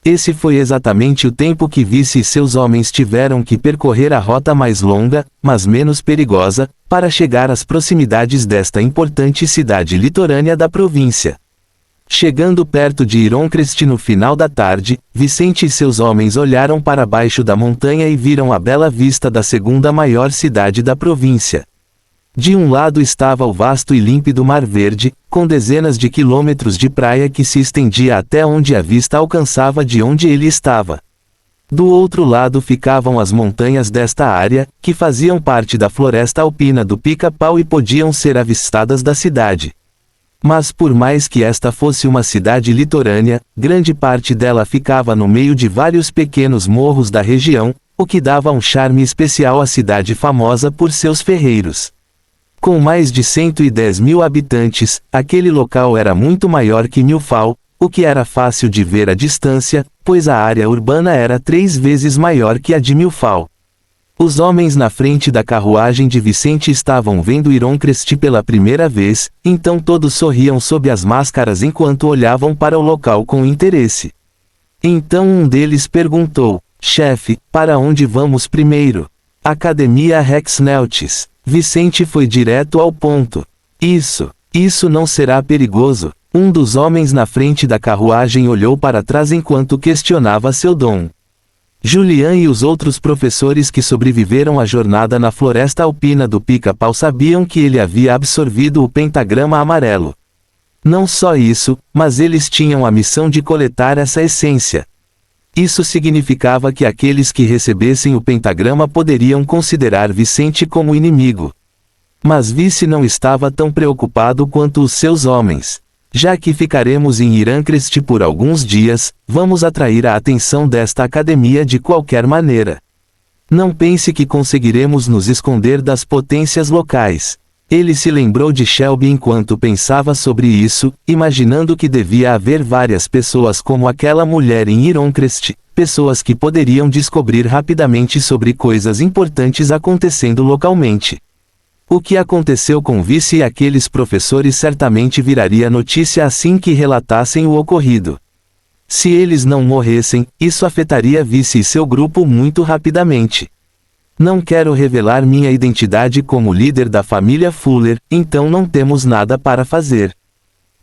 A: Esse foi exatamente o tempo que Vice e seus homens tiveram que percorrer a rota mais longa, mas menos perigosa, para chegar às proximidades desta importante cidade litorânea da província. Chegando perto de Ironcrest no final da tarde, Vicente e seus homens olharam para baixo da montanha e viram a bela vista da segunda maior cidade da província. De um lado estava o vasto e límpido Mar Verde, com dezenas de quilômetros de praia que se estendia até onde a vista alcançava de onde ele estava. Do outro lado ficavam as montanhas desta área, que faziam parte da floresta alpina do Pica-Pau e podiam ser avistadas da cidade. Mas por mais que esta fosse uma cidade litorânea, grande parte dela ficava no meio de vários pequenos morros da região, o que dava um charme especial à cidade famosa por seus ferreiros. Com mais de 110 mil habitantes, aquele local era muito maior que Milfal, o que era fácil de ver à distância, pois a área urbana era 3 vezes maior que a de Milfal. Os homens na frente da carruagem de Vicente estavam vendo Ironcrest pela primeira vez, então todos sorriam sob as máscaras enquanto olhavam para o local com interesse. Então um deles perguntou: chefe, para onde vamos primeiro? Academia Rex Neltis. Vicente foi direto ao ponto. Isso não será perigoso? Um dos homens na frente da carruagem olhou para trás enquanto questionava seu dom. Julian e os outros professores que sobreviveram à jornada na floresta alpina do Pica-Pau sabiam que ele havia absorvido o pentagrama amarelo. Não só isso, mas eles tinham a missão de coletar essa essência. Isso significava que aqueles que recebessem o pentagrama poderiam considerar Vicente como inimigo. Mas Vice não estava tão preocupado quanto os seus homens. Já que ficaremos em Ironcrest por alguns dias, vamos atrair a atenção desta academia de qualquer maneira. Não pense que conseguiremos nos esconder das potências locais. Ele se lembrou de Shelby enquanto pensava sobre isso, imaginando que devia haver várias pessoas como aquela mulher em Ironcrest, pessoas que poderiam descobrir rapidamente sobre coisas importantes acontecendo localmente. O que aconteceu com Vice e aqueles professores certamente viraria notícia assim que relatassem o ocorrido. Se eles não morressem, isso afetaria Vice e seu grupo muito rapidamente. Não quero revelar minha identidade como líder da família Fuller, então não temos nada para fazer.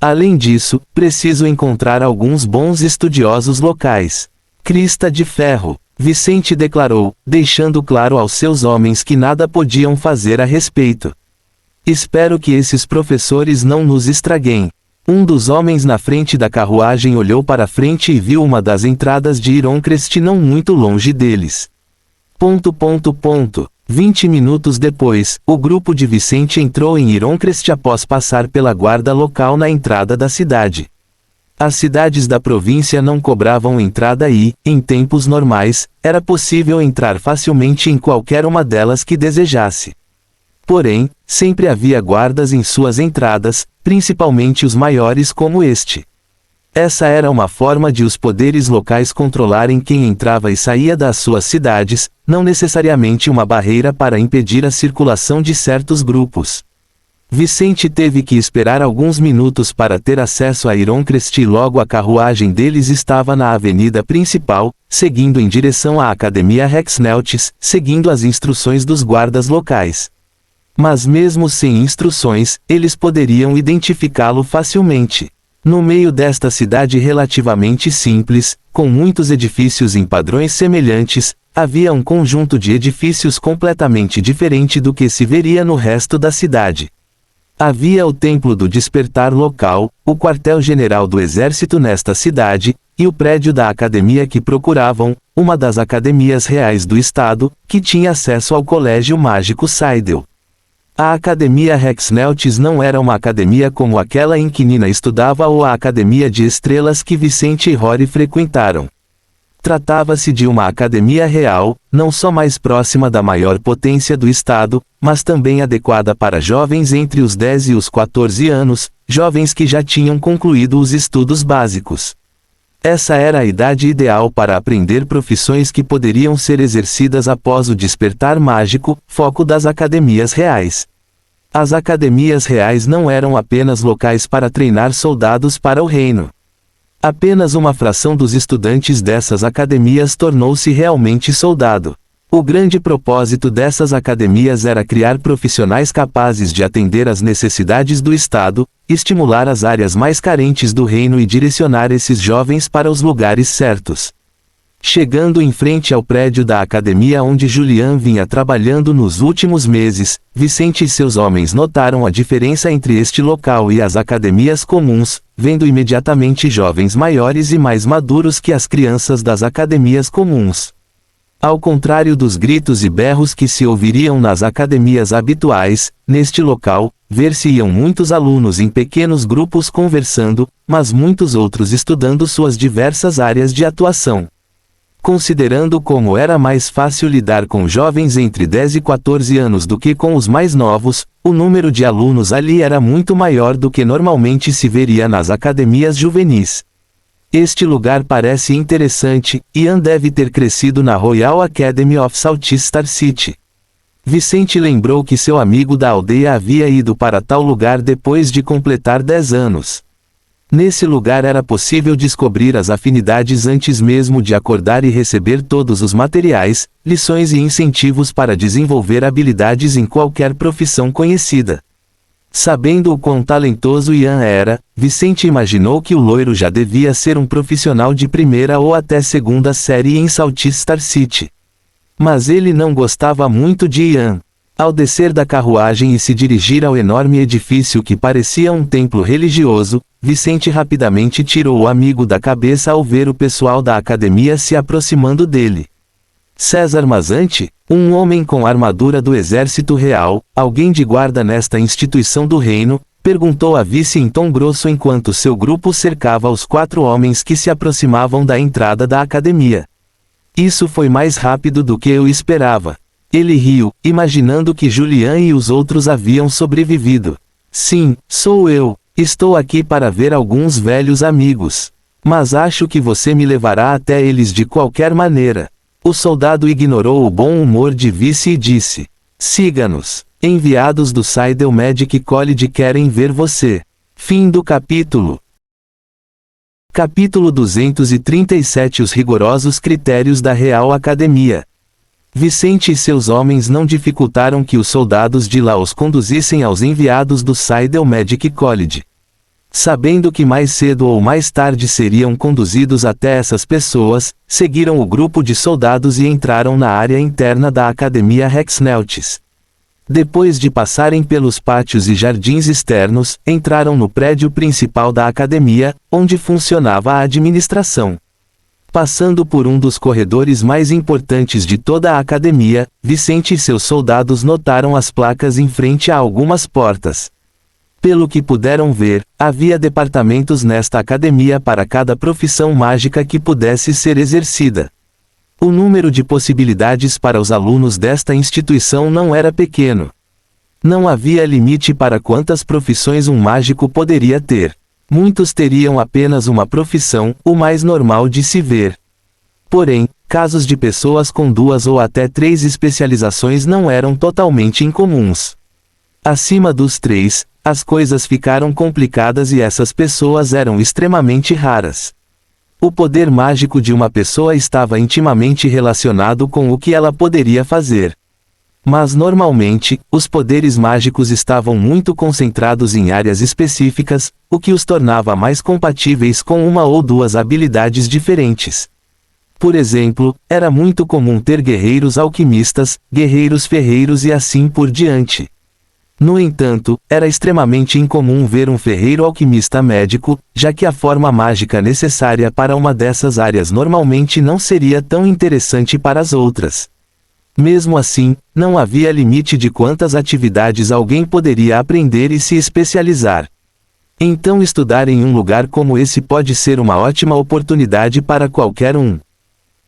A: Além disso, preciso encontrar alguns bons estudiosos locais. Crista de ferro. Vicente declarou, deixando claro aos seus homens que nada podiam fazer a respeito. Espero que esses professores não nos estraguem. Um dos homens na frente da carruagem olhou para frente e viu uma das entradas de Ironcrest não muito longe deles. 20 minutos depois, o grupo de Vicente entrou em Ironcrest após passar pela guarda local na entrada da cidade. As cidades da província não cobravam entrada e, em tempos normais, era possível entrar facilmente em qualquer uma delas que desejasse. Porém, sempre havia guardas em suas entradas, principalmente os maiores como este. Essa era uma forma de os poderes locais controlarem quem entrava e saía das suas cidades, não necessariamente uma barreira para impedir a circulação de certos grupos. Vicente teve que esperar alguns minutos para ter acesso a Ironcrest e logo a carruagem deles estava na avenida principal, seguindo em direção à Academia Rex Neltis, seguindo as instruções dos guardas locais. Mas mesmo sem instruções, eles poderiam identificá-lo facilmente. No meio desta cidade relativamente simples, com muitos edifícios em padrões semelhantes, havia um conjunto de edifícios completamente diferente do que se veria no resto da cidade. Havia o Templo do Despertar local, o quartel-general do exército nesta cidade, e o prédio da academia que procuravam, uma das academias reais do estado, que tinha acesso ao Colégio Mágico Seidel. A Academia Rex Neltis não era uma academia como aquela em que Nina estudava ou a Academia de Estrelas que Vicente e Rory frequentaram. Tratava-se de uma academia real, não só mais próxima da maior potência do estado, mas também adequada para jovens entre os 10 e os 14 anos, jovens que já tinham concluído os estudos básicos. Essa era a idade ideal para aprender profissões que poderiam ser exercidas após o despertar mágico, foco das academias reais. As academias reais não eram apenas locais para treinar soldados para o reino. Apenas uma fração dos estudantes dessas academias tornou-se realmente soldado. O grande propósito dessas academias era criar profissionais capazes de atender às necessidades do Estado, estimular as áreas mais carentes do reino e direcionar esses jovens para os lugares certos. Chegando em frente ao prédio da academia onde Julian vinha trabalhando nos últimos meses, Vicente e seus homens notaram a diferença entre este local e as academias comuns, vendo imediatamente jovens maiores e mais maduros que as crianças das academias comuns. Ao contrário dos gritos e berros que se ouviriam nas academias habituais, neste local, ver-se-iam muitos alunos em pequenos grupos conversando, mas muitos outros estudando suas diversas áreas de atuação. Considerando como era mais fácil lidar com jovens entre 10 e 14 anos do que com os mais novos, o número de alunos ali era muito maior do que normalmente se veria nas academias juvenis. Este lugar parece interessante. Ian deve ter crescido na Royal Academy of South Star City. Vicente lembrou que seu amigo da aldeia havia ido para tal lugar depois de completar 10 anos. Nesse lugar era possível descobrir as afinidades antes mesmo de acordar e receber todos os materiais, lições e incentivos para desenvolver habilidades em qualquer profissão conhecida. Sabendo o quão talentoso Ian era, Vicente imaginou que o loiro já devia ser um profissional de primeira ou até segunda série em South Star City. Mas ele não gostava muito de Ian. Ao descer da carruagem e se dirigir ao enorme edifício que parecia um templo religioso, Vicente rapidamente tirou o amigo da cabeça ao ver o pessoal da academia se aproximando dele. César Mazante, um homem com armadura do exército real, alguém de guarda nesta instituição do reino, perguntou a vice em tom grosso enquanto seu grupo cercava os 4 homens que se aproximavam da entrada da academia. Isso foi mais rápido do que eu esperava. Ele riu, imaginando que Julian e os outros haviam sobrevivido. Sim, sou eu. Estou aqui para ver alguns velhos amigos. Mas acho que você me levará até eles de qualquer maneira. O soldado ignorou o bom humor de vice e disse: siga-nos. Enviados do Seidel Magic College querem ver você. Fim do capítulo. Capítulo 237. Os rigorosos critérios da Real Academia. Vicente e seus homens não dificultaram que os soldados de lá os conduzissem aos enviados do Seidel Magic College. Sabendo que mais cedo ou mais tarde seriam conduzidos até essas pessoas, seguiram o grupo de soldados e entraram na área interna da Academia Rexneltis. Depois de passarem pelos pátios e jardins externos, entraram no prédio principal da academia, onde funcionava a administração. Passando por um dos corredores mais importantes de toda a academia, Vicente e seus soldados notaram as placas em frente a algumas portas. Pelo que puderam ver, havia departamentos nesta academia para cada profissão mágica que pudesse ser exercida. O número de possibilidades para os alunos desta instituição não era pequeno. Não havia limite para quantas profissões um mágico poderia ter. Muitos teriam apenas uma profissão, o mais normal de se ver. Porém, casos de pessoas com 2 ou até 3 especializações não eram totalmente incomuns. Acima dos 3, as coisas ficaram complicadas e essas pessoas eram extremamente raras. O poder mágico de uma pessoa estava intimamente relacionado com o que ela poderia fazer. Mas normalmente, os poderes mágicos estavam muito concentrados em áreas específicas, o que os tornava mais compatíveis com uma ou 2 habilidades diferentes. Por exemplo, era muito comum ter guerreiros alquimistas, guerreiros ferreiros e assim por diante. No entanto, era extremamente incomum ver um ferreiro alquimista médico, já que a forma mágica necessária para uma dessas áreas normalmente não seria tão interessante para as outras. Mesmo assim, não havia limite de quantas atividades alguém poderia aprender e se especializar. Então estudar em um lugar como esse pode ser uma ótima oportunidade para qualquer um.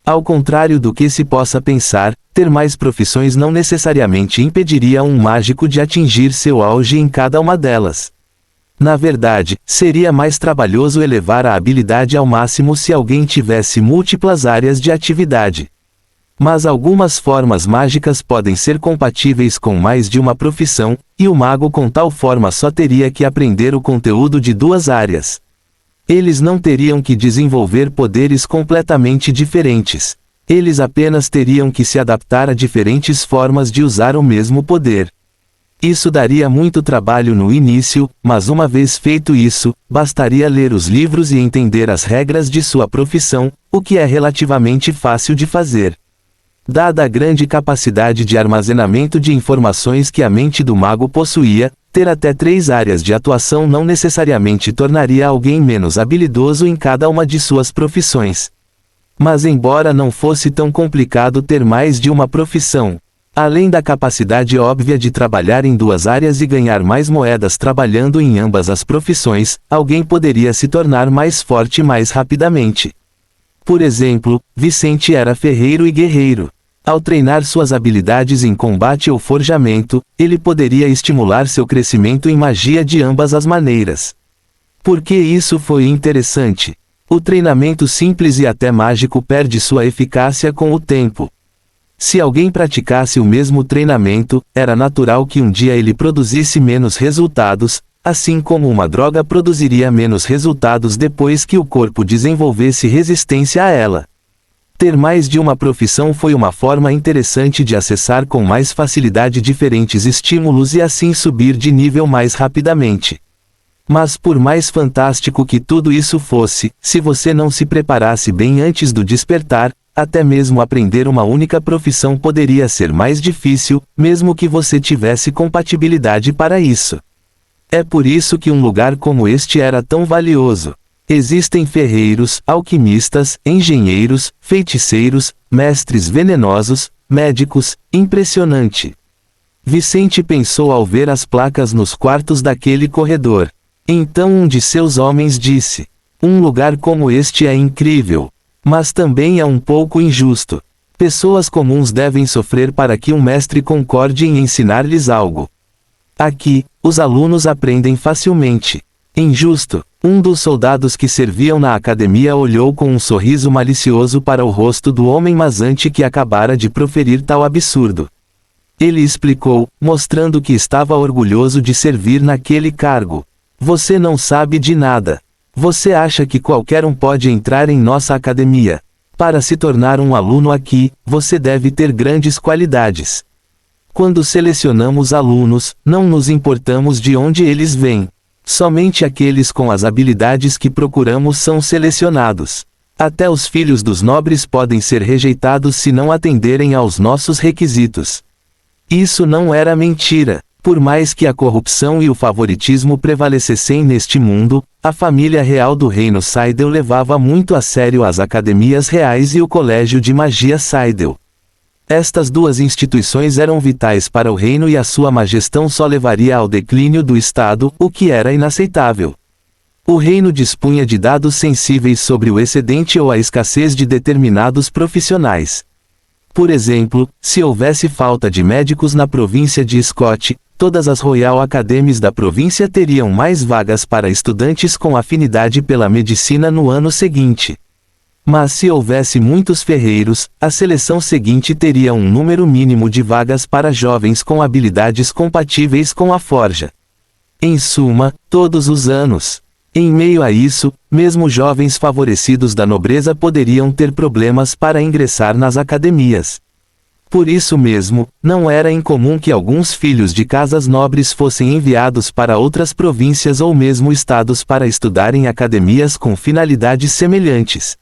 A: Ao contrário do que se possa pensar, ter mais profissões não necessariamente impediria um mágico de atingir seu auge em cada uma delas. Na verdade, seria mais trabalhoso elevar a habilidade ao máximo se alguém tivesse múltiplas áreas de atividade. Mas algumas formas mágicas podem ser compatíveis com mais de uma profissão, e o mago com tal forma só teria que aprender o conteúdo de 2 áreas. Eles não teriam que desenvolver poderes completamente diferentes. Eles apenas teriam que se adaptar a diferentes formas de usar o mesmo poder. Isso daria muito trabalho no início, mas uma vez feito isso, bastaria ler os livros e entender as regras de sua profissão, o que é relativamente fácil de fazer. Dada a grande capacidade de armazenamento de informações que a mente do mago possuía, ter até 3 áreas de atuação não necessariamente tornaria alguém menos habilidoso em cada uma de suas profissões. Mas embora não fosse tão complicado ter mais de uma profissão, além da capacidade óbvia de trabalhar em 2 áreas e ganhar mais moedas trabalhando em ambas as profissões, alguém poderia se tornar mais forte mais rapidamente. Por exemplo, Vicente era ferreiro e guerreiro. Ao treinar suas habilidades em combate ou forjamento, ele poderia estimular seu crescimento em magia de ambas as maneiras. Por que isso foi interessante? O treinamento simples e até mágico perde sua eficácia com o tempo. Se alguém praticasse o mesmo treinamento, era natural que um dia ele produzisse menos resultados, assim como uma droga produziria menos resultados depois que o corpo desenvolvesse resistência a ela. Ter mais de uma profissão foi uma forma interessante de acessar com mais facilidade diferentes estímulos e assim subir de nível mais rapidamente. Mas por mais fantástico que tudo isso fosse, se você não se preparasse bem antes do despertar, até mesmo aprender uma única profissão poderia ser mais difícil, mesmo que você tivesse compatibilidade para isso. É por isso que um lugar como este era tão valioso. Existem ferreiros, alquimistas, engenheiros, feiticeiros, mestres venenosos, médicos. Impressionante. Vicente pensou ao ver as placas nos quartos daquele corredor. Então um de seus homens disse: um lugar como este é incrível. Mas também é um pouco injusto. Pessoas comuns devem sofrer para que um mestre concorde em ensinar-lhes algo. Aqui, os alunos aprendem facilmente. Injusto. Um dos soldados que serviam na academia olhou com um sorriso malicioso para o rosto do homem masante que acabara de proferir tal absurdo. Ele explicou, mostrando que estava orgulhoso de servir naquele cargo. Você não sabe de nada. Você acha que qualquer um pode entrar em nossa academia. Para se tornar um aluno aqui, você deve ter grandes qualidades. Quando selecionamos alunos, não nos importamos de onde eles vêm. Somente aqueles com as habilidades que procuramos são selecionados. Até os filhos dos nobres podem ser rejeitados se não atenderem aos nossos requisitos. Isso não era mentira. Por mais que a corrupção e o favoritismo prevalecessem neste mundo, a família real do reino Seidel levava muito a sério as academias reais e o colégio de magia Seidel. Estas duas instituições eram vitais para o reino e a sua má gestão só levaria ao declínio do Estado, o que era inaceitável. O reino dispunha de dados sensíveis sobre o excedente ou a escassez de determinados profissionais. Por exemplo, se houvesse falta de médicos na província de Scott, todas as Royal Academies da província teriam mais vagas para estudantes com afinidade pela medicina no ano seguinte. Mas se houvesse muitos ferreiros, a seleção seguinte teria um número mínimo de vagas para jovens com habilidades compatíveis com a forja. Em suma, todos os anos. Em meio a isso, mesmo jovens favorecidos da nobreza poderiam ter problemas para ingressar nas academias. Por isso mesmo, não era incomum que alguns filhos de casas nobres fossem enviados para outras províncias ou mesmo estados para estudar em academias com finalidades semelhantes.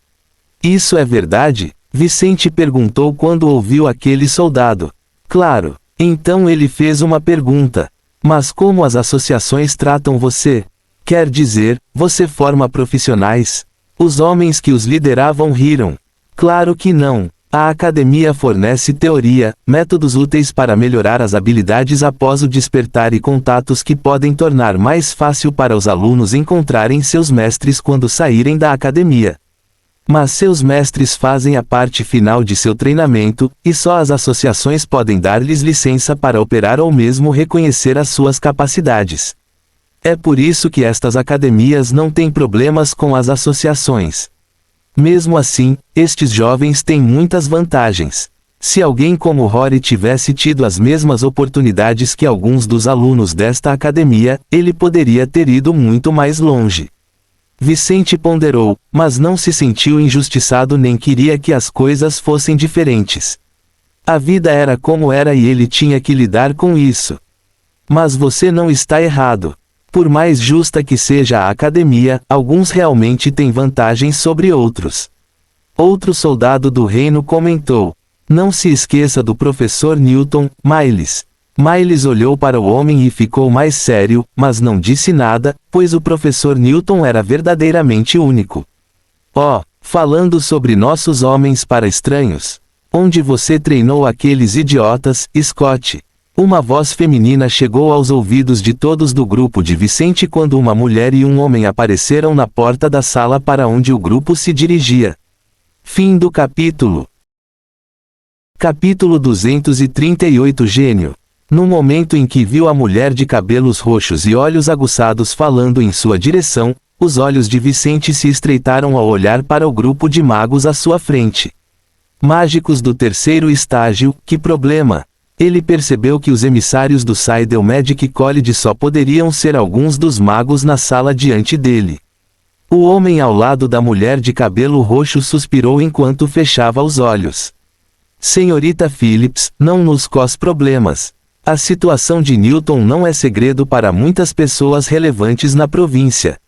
A: Isso é verdade? Vicente perguntou quando ouviu aquele soldado. Claro. Então ele fez uma pergunta. Mas como as associações tratam você? Quer dizer, você forma profissionais? Os homens que os lideravam riram. Claro que não. A academia fornece teoria, métodos úteis para melhorar as habilidades após o despertar e contatos que podem tornar mais fácil para os alunos encontrarem seus mestres quando saírem da academia. Mas seus mestres fazem a parte final de seu treinamento, e só as associações podem dar-lhes licença para operar ou mesmo reconhecer as suas capacidades. É por isso que estas academias não têm problemas com as associações. Mesmo assim, estes jovens têm muitas vantagens. Se alguém como Rory tivesse tido as mesmas oportunidades que alguns dos alunos desta academia, ele poderia ter ido muito mais longe. Vicente ponderou, mas não se sentiu injustiçado nem queria que as coisas fossem diferentes. A vida era como era e ele tinha que lidar com isso. Mas você não está errado. Por mais justa que seja a academia, alguns realmente têm vantagens sobre outros. Outro soldado do reino comentou. Não se esqueça do professor Newton, Miles. Miles olhou para o homem e ficou mais sério, mas não disse nada, pois o professor Newton era verdadeiramente único. Oh, falando sobre nossos homens para estranhos. Onde você treinou aqueles idiotas, Scott? Uma voz feminina chegou aos ouvidos de todos do grupo de Vicente quando uma mulher e um homem apareceram na porta da sala para onde o grupo se dirigia. Fim do capítulo. Capítulo 238 Gênio. No momento em que viu a mulher de cabelos roxos e olhos aguçados falando em sua direção, Os olhos de Vicente se estreitaram ao olhar para o grupo de magos à sua frente. Mágicos do terceiro estágio, que problema! Ele percebeu que os emissários do Seidel Magic College só poderiam ser alguns dos magos na sala diante dele. O homem ao lado da mulher de cabelo roxo suspirou enquanto fechava os olhos. Senhorita Phillips, não nos cause problemas. A situação de Newton não é segredo para muitas pessoas relevantes na província.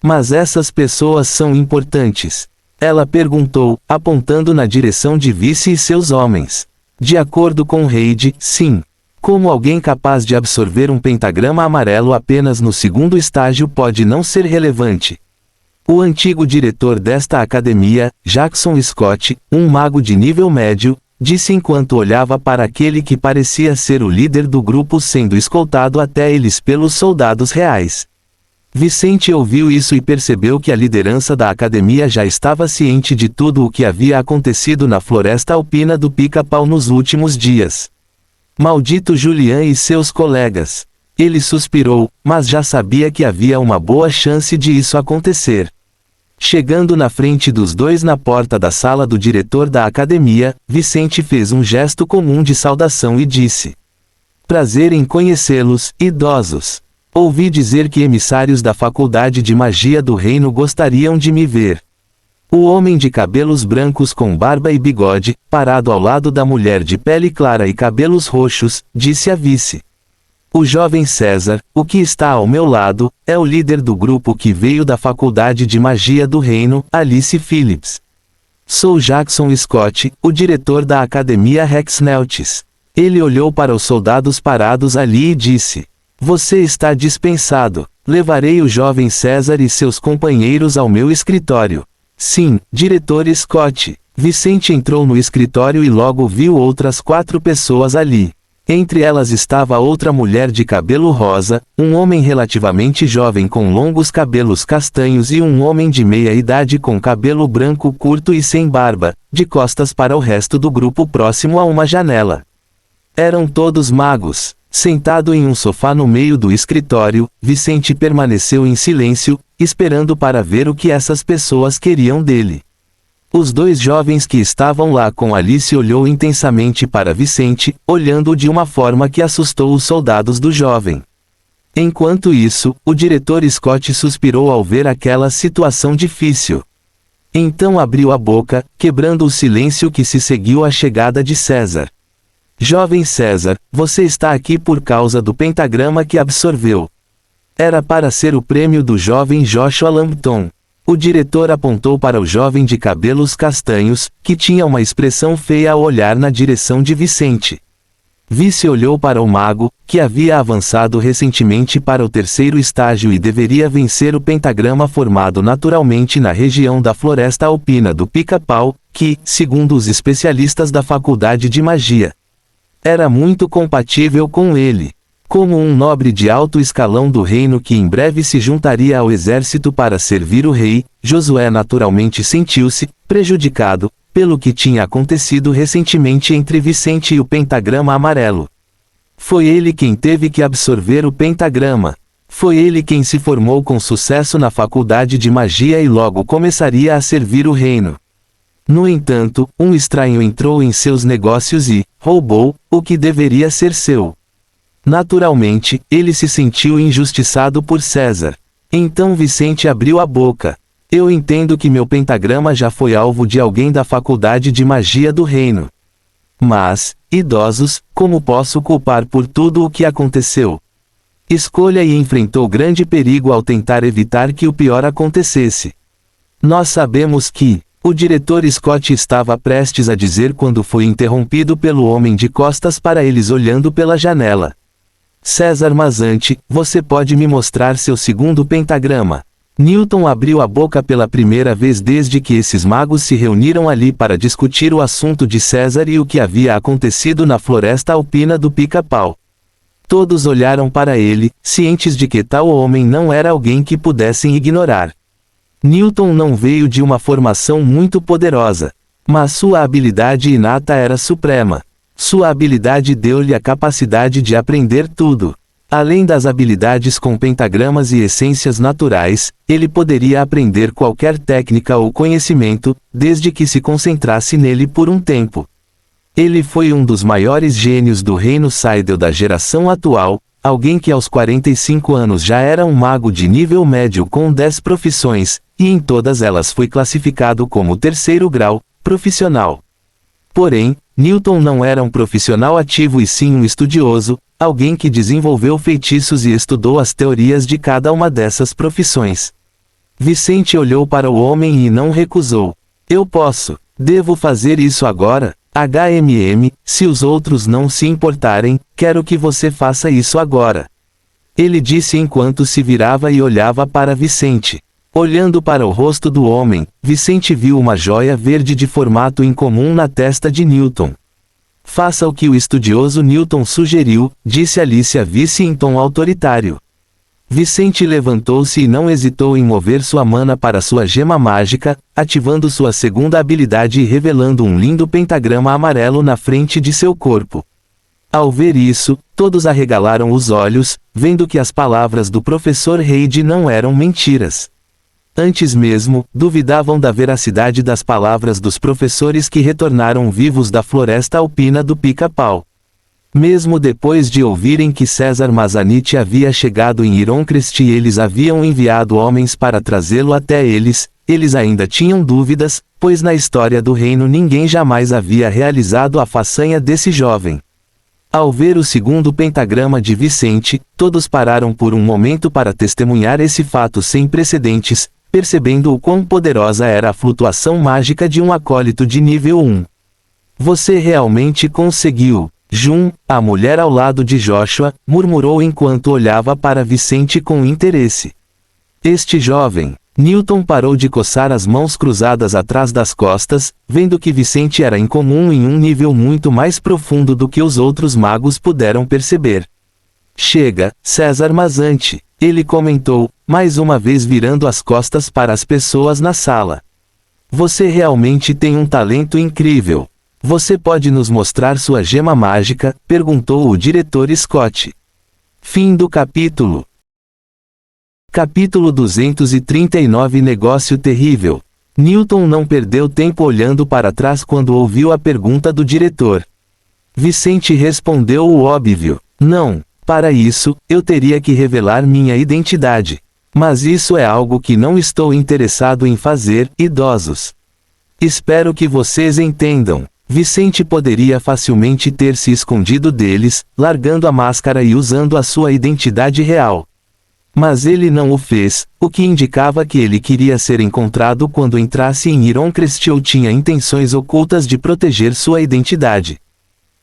A: Mas essas pessoas são importantes. Ela perguntou, apontando na direção de Vice e seus homens. De acordo com Reid, sim. Como alguém capaz de absorver um pentagrama amarelo apenas no segundo estágio pode não ser relevante? O antigo diretor desta academia, Jackson Scott, um mago de nível médio, disse enquanto olhava para aquele que parecia ser o líder do grupo sendo escoltado até eles pelos soldados reais. Vicente ouviu isso e percebeu que a liderança da academia já estava ciente de tudo o que havia acontecido na floresta alpina do Pica-Pau nos últimos dias. Maldito Julian e seus colegas. Ele suspirou, mas já sabia que havia uma boa chance de isso acontecer. Chegando na frente dos dois na porta da sala do diretor da academia, Vicente fez um gesto comum de saudação e disse: "Prazer em conhecê-los, idosos. Ouvi dizer que emissários da Faculdade de Magia do Reino gostariam de me ver." O homem de cabelos brancos com barba e bigode, parado ao lado da mulher de pele clara e cabelos roxos, disse a Vice: "O jovem César, o que está ao meu lado, é o líder do grupo que veio da Faculdade de Magia do Reino, Alice Phillips. Sou Jackson Scott, o diretor da Academia Rex Neltis." Ele olhou para os soldados parados ali e disse: "Você está dispensado. Levarei o jovem César e seus companheiros ao meu escritório." "Sim, diretor Scott." Vicente entrou no escritório e logo viu outras 4 pessoas ali. Entre elas estava outra mulher de cabelo rosa, um homem relativamente jovem com longos cabelos castanhos e um homem de meia idade com cabelo branco curto e sem barba, de costas para o resto do grupo próximo a uma janela. Eram todos magos. Sentado em um sofá no meio do escritório, Vicente permaneceu em silêncio, esperando para ver o que essas pessoas queriam dele. Os 2 jovens que estavam lá com Alice olhou intensamente para Vicente, olhando-o de uma forma que assustou os soldados do jovem. Enquanto isso, o diretor Scott suspirou ao ver aquela situação difícil. Então abriu a boca, quebrando o silêncio que se seguiu à chegada de César. "Jovem César, você está aqui por causa do pentagrama que absorveu. Era para ser o prêmio do jovem Joshua Lambton." O diretor apontou para o jovem de cabelos castanhos, que tinha uma expressão feia ao olhar na direção de Vicente. Vice olhou para o mago, que havia avançado recentemente para o terceiro estágio e deveria vencer o pentagrama formado naturalmente na região da floresta alpina do Pica-Pau, que, segundo os especialistas da Faculdade de Magia, era muito compatível com ele. Como um nobre de alto escalão do reino que em breve se juntaria ao exército para servir o rei, Josué naturalmente sentiu-se prejudicado pelo que tinha acontecido recentemente entre Vicente e o pentagrama amarelo. Foi ele quem teve que absorver o pentagrama. Foi ele quem se formou com sucesso na Faculdade de Magia e logo começaria a servir o reino. No entanto, um estranho entrou em seus negócios e roubou o que deveria ser seu. Naturalmente, ele se sentiu injustiçado por César. Então Vicente abriu a boca. "Eu entendo que meu pentagrama já foi alvo de alguém da Faculdade de Magia do Reino. Mas, idosos, como posso culpar por tudo o que aconteceu? Escolha e enfrentou grande perigo ao tentar evitar que o pior acontecesse. Nós sabemos que..." O diretor Scott estava prestes a dizer quando foi interrompido pelo homem de costas para eles olhando pela janela. "César Mazante, você pode me mostrar seu segundo pentagrama?" Newton abriu a boca pela primeira vez desde que esses magos se reuniram ali para discutir o assunto de César e o que havia acontecido na floresta alpina do Pica-Pau. Todos olharam para ele, cientes de que tal homem não era alguém que pudessem ignorar. Newton não veio de uma formação muito poderosa, mas sua habilidade inata era suprema. Sua habilidade deu-lhe a capacidade de aprender tudo. Além das habilidades com pentagramas e essências naturais, ele poderia aprender qualquer técnica ou conhecimento, desde que se concentrasse nele por um tempo. Ele foi um dos maiores gênios do reino Cydel da geração atual, alguém que aos 45 anos já era um mago de nível médio com 10 profissões, e em todas elas foi classificado como terceiro grau, profissional. Porém, Newton não era um profissional ativo e sim um estudioso, alguém que desenvolveu feitiços e estudou as teorias de cada uma dessas profissões. Vicente olhou para o homem e não recusou. Eu posso. Devo fazer isso agora? Se os outros não se importarem, quero que você faça isso agora. Ele disse enquanto se virava e olhava para Vicente. Olhando para o rosto do homem, Vicente viu uma joia verde de formato incomum na testa de Newton. Faça o que o estudioso Newton sugeriu, disse Alicia Vice em tom autoritário. Vicente levantou-se e não hesitou em mover sua mana para sua gema mágica, ativando sua segunda habilidade e revelando um lindo pentagrama amarelo na frente de seu corpo. Ao ver isso, todos arregalaram os olhos, vendo que as palavras do professor Reid não eram mentiras. Antes mesmo, duvidavam da veracidade das palavras dos professores que retornaram vivos da floresta alpina do Pica-Pau. Mesmo depois de ouvirem que César Mazanite havia chegado em Ironcrest e eles haviam enviado homens para trazê-lo até eles, eles ainda tinham dúvidas, pois na história do reino ninguém jamais havia realizado a façanha desse jovem. Ao ver o segundo pentagrama de Vicente, todos pararam por um momento para testemunhar esse fato sem precedentes, percebendo o quão poderosa era a flutuação mágica de um acólito de nível 1. Você realmente conseguiu. Jun, a mulher ao lado de Joshua, murmurou enquanto olhava para Vicente com interesse. Este jovem. Newton parou de coçar as mãos cruzadas atrás das costas, vendo que Vicente era incomum em um nível muito mais profundo do que os outros magos puderam perceber. Chega, César Mazanti, ele comentou, mais uma vez virando as costas para as pessoas na sala. Você realmente tem um talento incrível. Você pode nos mostrar sua gema mágica? Perguntou o diretor Scott. Fim do capítulo. Capítulo 239 Negócio terrível. Newton não perdeu tempo olhando para trás quando ouviu a pergunta do diretor. Vicente respondeu o óbvio. Não, para isso, eu teria que revelar minha identidade. Mas isso é algo que não estou interessado em fazer, idosos. Espero que vocês entendam. Vicente poderia facilmente ter se escondido deles, largando a máscara e usando a sua identidade real. Mas ele não o fez, o que indicava que ele queria ser encontrado quando entrasse em Ironcrest ou tinha intenções ocultas de proteger sua identidade.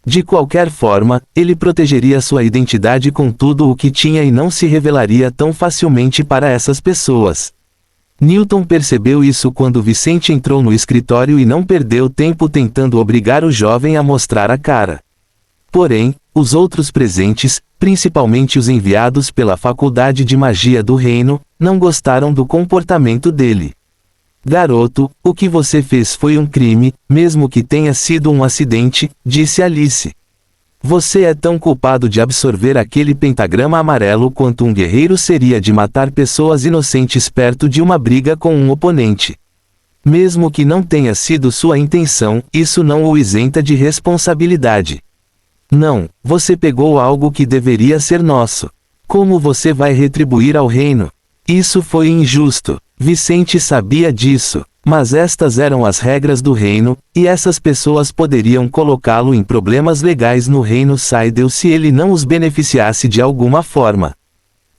A: De qualquer forma, ele protegeria sua identidade com tudo o que tinha e não se revelaria tão facilmente para essas pessoas. Newton percebeu isso quando Vicente entrou no escritório e não perdeu tempo tentando obrigar o jovem a mostrar a cara. Porém, os outros presentes, principalmente os enviados pela Faculdade de Magia do Reino, não gostaram do comportamento dele. Garoto, o que você fez foi um crime, mesmo que tenha sido um acidente, disse Alice. Você é tão culpado de absorver aquele pentagrama amarelo quanto um guerreiro seria de matar pessoas inocentes perto de uma briga com um oponente. Mesmo que não tenha sido sua intenção, isso não o isenta de responsabilidade. Não, você pegou algo que deveria ser nosso. Como você vai retribuir ao reino? Isso foi injusto. Vicente sabia disso. Mas estas eram as regras do reino, e essas pessoas poderiam colocá-lo em problemas legais no reino Cydel se ele não os beneficiasse de alguma forma.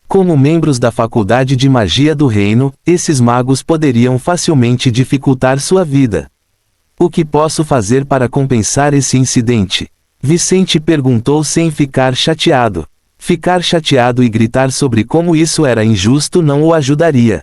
A: Como membros da Faculdade de Magia do Reino, esses magos poderiam facilmente dificultar sua vida. O que posso fazer para compensar esse incidente? Vicente perguntou sem ficar chateado. Ficar chateado e gritar sobre como isso era injusto não o ajudaria.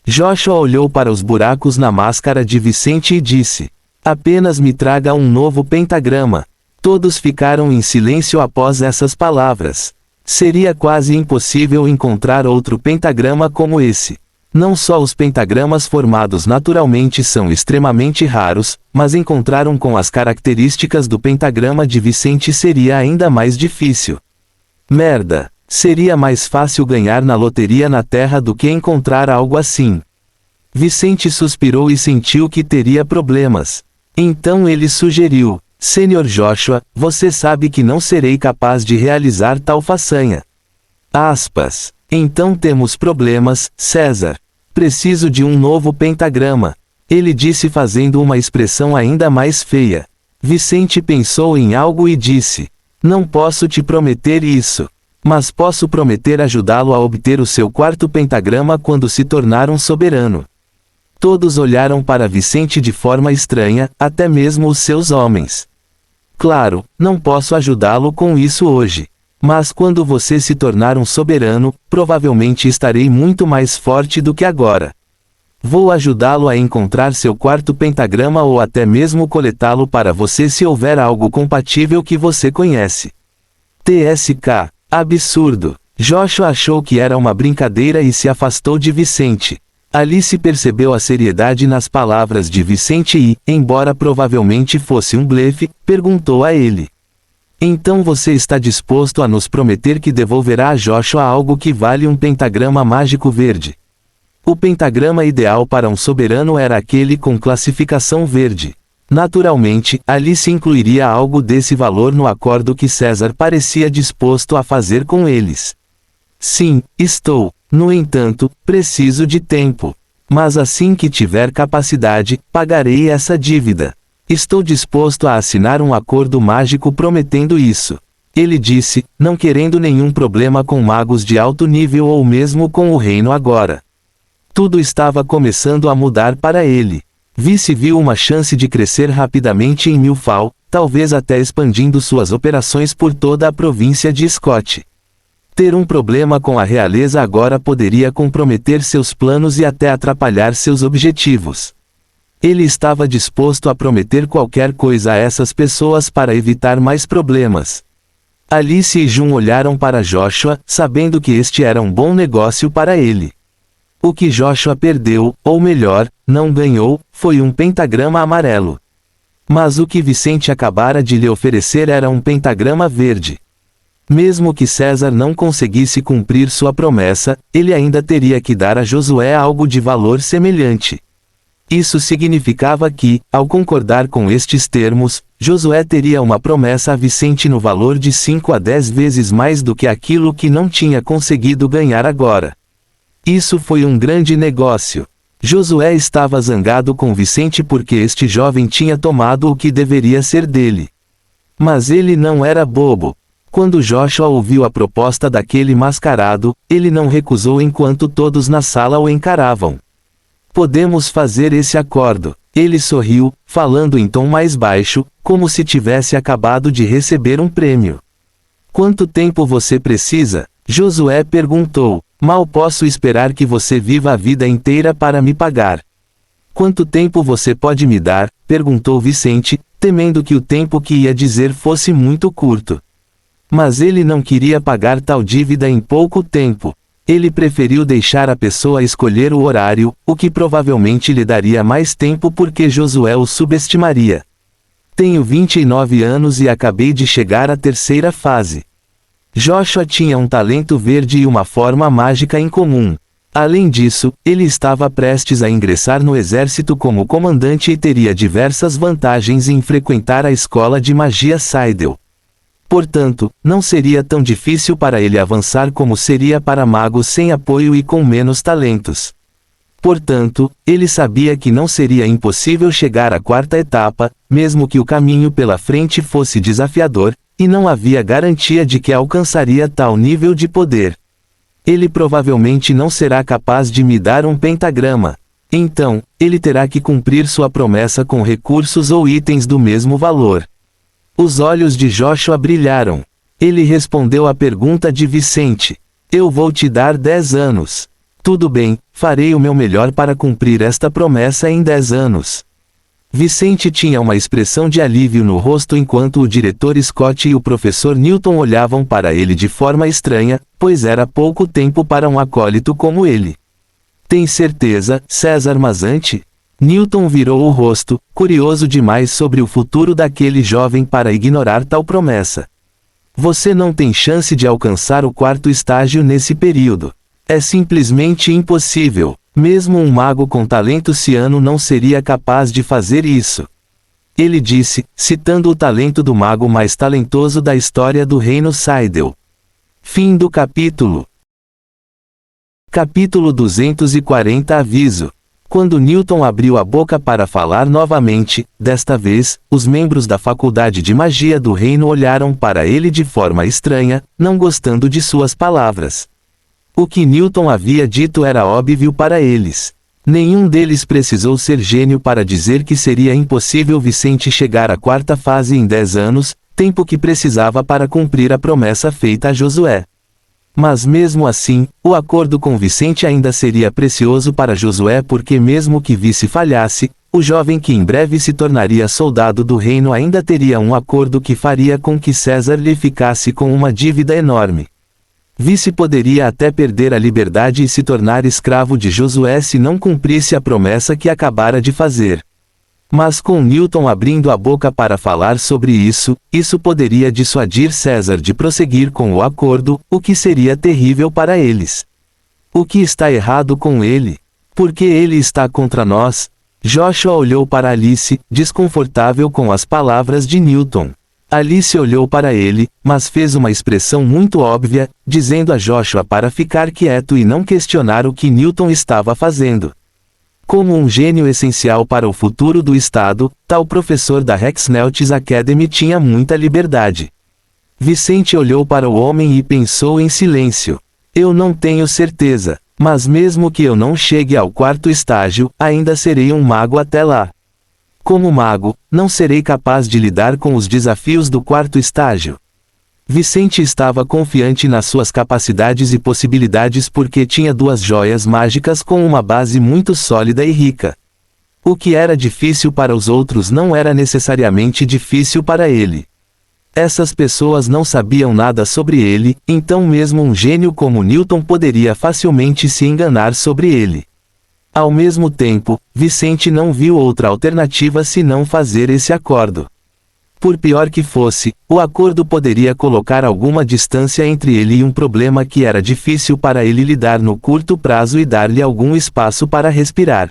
A: Joshua olhou para os buracos na máscara de Vicente e disse: apenas me traga um novo pentagrama. Todos ficaram em silêncio após essas palavras. Seria quase impossível encontrar outro pentagrama como esse. Não só os pentagramas formados naturalmente são extremamente raros, mas encontrar um com as características do pentagrama de Vicente seria ainda mais difícil. Merda! Seria mais fácil ganhar na loteria na Terra do que encontrar algo assim. Vicente suspirou e sentiu que teria problemas. Então ele sugeriu: Senhor Joshua, você sabe que não serei capaz de realizar tal façanha. Aspas. Então temos problemas, César. Preciso de um novo pentagrama. Ele disse fazendo uma expressão ainda mais feia. Vicente pensou em algo e disse: Não posso te prometer isso. Mas posso prometer ajudá-lo a obter o seu quarto pentagrama quando se tornar um soberano. Todos olharam para Vicente de forma estranha, até mesmo os seus homens. Claro, não posso ajudá-lo com isso hoje. Mas quando você se tornar um soberano, provavelmente estarei muito mais forte do que agora. Vou ajudá-lo a encontrar seu quarto pentagrama ou até mesmo coletá-lo para você se houver algo compatível que você conhece. TSK. Absurdo. Joshua achou que era uma brincadeira e se afastou de Vicente. Alice percebeu a seriedade nas palavras de Vicente e, embora provavelmente fosse um blefe, perguntou a ele: Então você está disposto a nos prometer que devolverá a Joshua algo que vale um pentagrama mágico verde? O pentagrama ideal para um soberano era aquele com classificação verde. Naturalmente, Alice incluiria algo desse valor no acordo que César parecia disposto a fazer com eles. Sim, estou. No entanto, preciso de tempo. Mas assim que tiver capacidade, pagarei essa dívida. Estou disposto a assinar um acordo mágico prometendo isso. Ele disse, não querendo nenhum problema com magos de alto nível ou mesmo com o reino agora. Tudo estava começando a mudar para ele. Vice viu uma chance de crescer rapidamente em Milfall, talvez até expandindo suas operações por toda a província de Scott. Ter um problema com a realeza agora poderia comprometer seus planos e até atrapalhar seus objetivos. Ele estava disposto a prometer qualquer coisa a essas pessoas para evitar mais problemas. Alice e Jun olharam para Joshua, sabendo que este era um bom negócio para ele. O que Joshua perdeu, ou melhor, não ganhou, foi um pentagrama amarelo. Mas o que Vicente acabara de lhe oferecer era um pentagrama verde. Mesmo que César não conseguisse cumprir sua promessa, ele ainda teria que dar a Josué algo de valor semelhante. Isso significava que, ao concordar com estes termos, Josué teria uma promessa a Vicente no valor de 5 a 10 vezes mais do que aquilo que não tinha conseguido ganhar agora. Isso foi um grande negócio. Josué estava zangado com Vicente porque este jovem tinha tomado o que deveria ser dele. Mas ele não era bobo. Quando Joshua ouviu a proposta daquele mascarado, ele não recusou enquanto todos na sala o encaravam. Podemos fazer esse acordo. Ele sorriu, falando em tom mais baixo, como se tivesse acabado de receber um prêmio. Quanto tempo você precisa? Josué perguntou. Mal posso esperar que você viva a vida inteira para me pagar. Quanto tempo você pode me dar? Perguntou Vicente, temendo que o tempo que ia dizer fosse muito curto. Mas ele não queria pagar tal dívida em pouco tempo. Ele preferiu deixar a pessoa escolher o horário, o que provavelmente lhe daria mais tempo porque Josué o subestimaria. Tenho 29 anos e acabei de chegar à terceira fase. Joshua tinha um talento verde e uma forma mágica em comum. Além disso, ele estava prestes a ingressar no exército como comandante e teria diversas vantagens em frequentar a escola de magia Seidel. Portanto, não seria tão difícil para ele avançar como seria para magos sem apoio e com menos talentos. Portanto, ele sabia que não seria impossível chegar à quarta etapa, mesmo que o caminho pela frente fosse desafiador, e não havia garantia de que alcançaria tal nível de poder. Ele provavelmente não será capaz de me dar um pentagrama. Então, ele terá que cumprir sua promessa com recursos ou itens do mesmo valor. Os olhos de Joshua brilharam. Ele respondeu à pergunta de Vicente. Eu vou te dar 10 anos. Tudo bem, farei o meu melhor para cumprir esta promessa em 10 anos. Vicente tinha uma expressão de alívio no rosto enquanto o diretor Scott e o professor Newton olhavam para ele de forma estranha, pois era pouco tempo para um acólito como ele. Tem certeza, César Mazante? Newton virou o rosto, curioso demais sobre o futuro daquele jovem para ignorar tal promessa. Você não tem chance de alcançar o quarto estágio nesse período. É simplesmente impossível. Mesmo um mago com talento ciano não seria capaz de fazer isso. Ele disse, citando o talento do mago mais talentoso da história do Reino Seidel. Fim do capítulo. Capítulo 240 Aviso. Quando Newton abriu a boca para falar novamente, desta vez, os membros da Faculdade de Magia do Reino olharam para ele de forma estranha, não gostando de suas palavras. O que Newton havia dito era óbvio para eles. Nenhum deles precisou ser gênio para dizer que seria impossível Vicente chegar à quarta fase em 10 anos, tempo que precisava para cumprir a promessa feita a Josué. Mas mesmo assim, o acordo com Vicente ainda seria precioso para Josué porque mesmo que Vice falhasse, o jovem que em breve se tornaria soldado do reino ainda teria um acordo que faria com que César lhe ficasse com uma dívida enorme. Vice poderia até perder a liberdade e se tornar escravo de Josué se não cumprisse a promessa que acabara de fazer. Mas com Newton abrindo a boca para falar sobre isso poderia dissuadir César de prosseguir com o acordo, o que seria terrível para eles. O que está errado com ele? Por que ele está contra nós? Joshua olhou para Alice, desconfortável com as palavras de Newton. Alice olhou para ele, mas fez uma expressão muito óbvia, dizendo a Joshua para ficar quieto e não questionar o que Newton estava fazendo. Como um gênio essencial para o futuro do Estado, tal professor da Hexneltes Academy tinha muita liberdade. Vicente olhou para o homem e pensou em silêncio. Eu não tenho certeza, mas mesmo que eu não chegue ao quarto estágio, ainda serei um mago até lá. Como mago, não serei capaz de lidar com os desafios do quarto estágio. Vicente estava confiante nas suas capacidades e possibilidades porque tinha 2 joias mágicas com uma base muito sólida e rica. O que era difícil para os outros não era necessariamente difícil para ele. Essas pessoas não sabiam nada sobre ele, então mesmo um gênio como Newton poderia facilmente se enganar sobre ele. Ao mesmo tempo, Vicente não viu outra alternativa senão fazer esse acordo. Por pior que fosse, o acordo poderia colocar alguma distância entre ele e um problema que era difícil para ele lidar no curto prazo e dar-lhe algum espaço para respirar.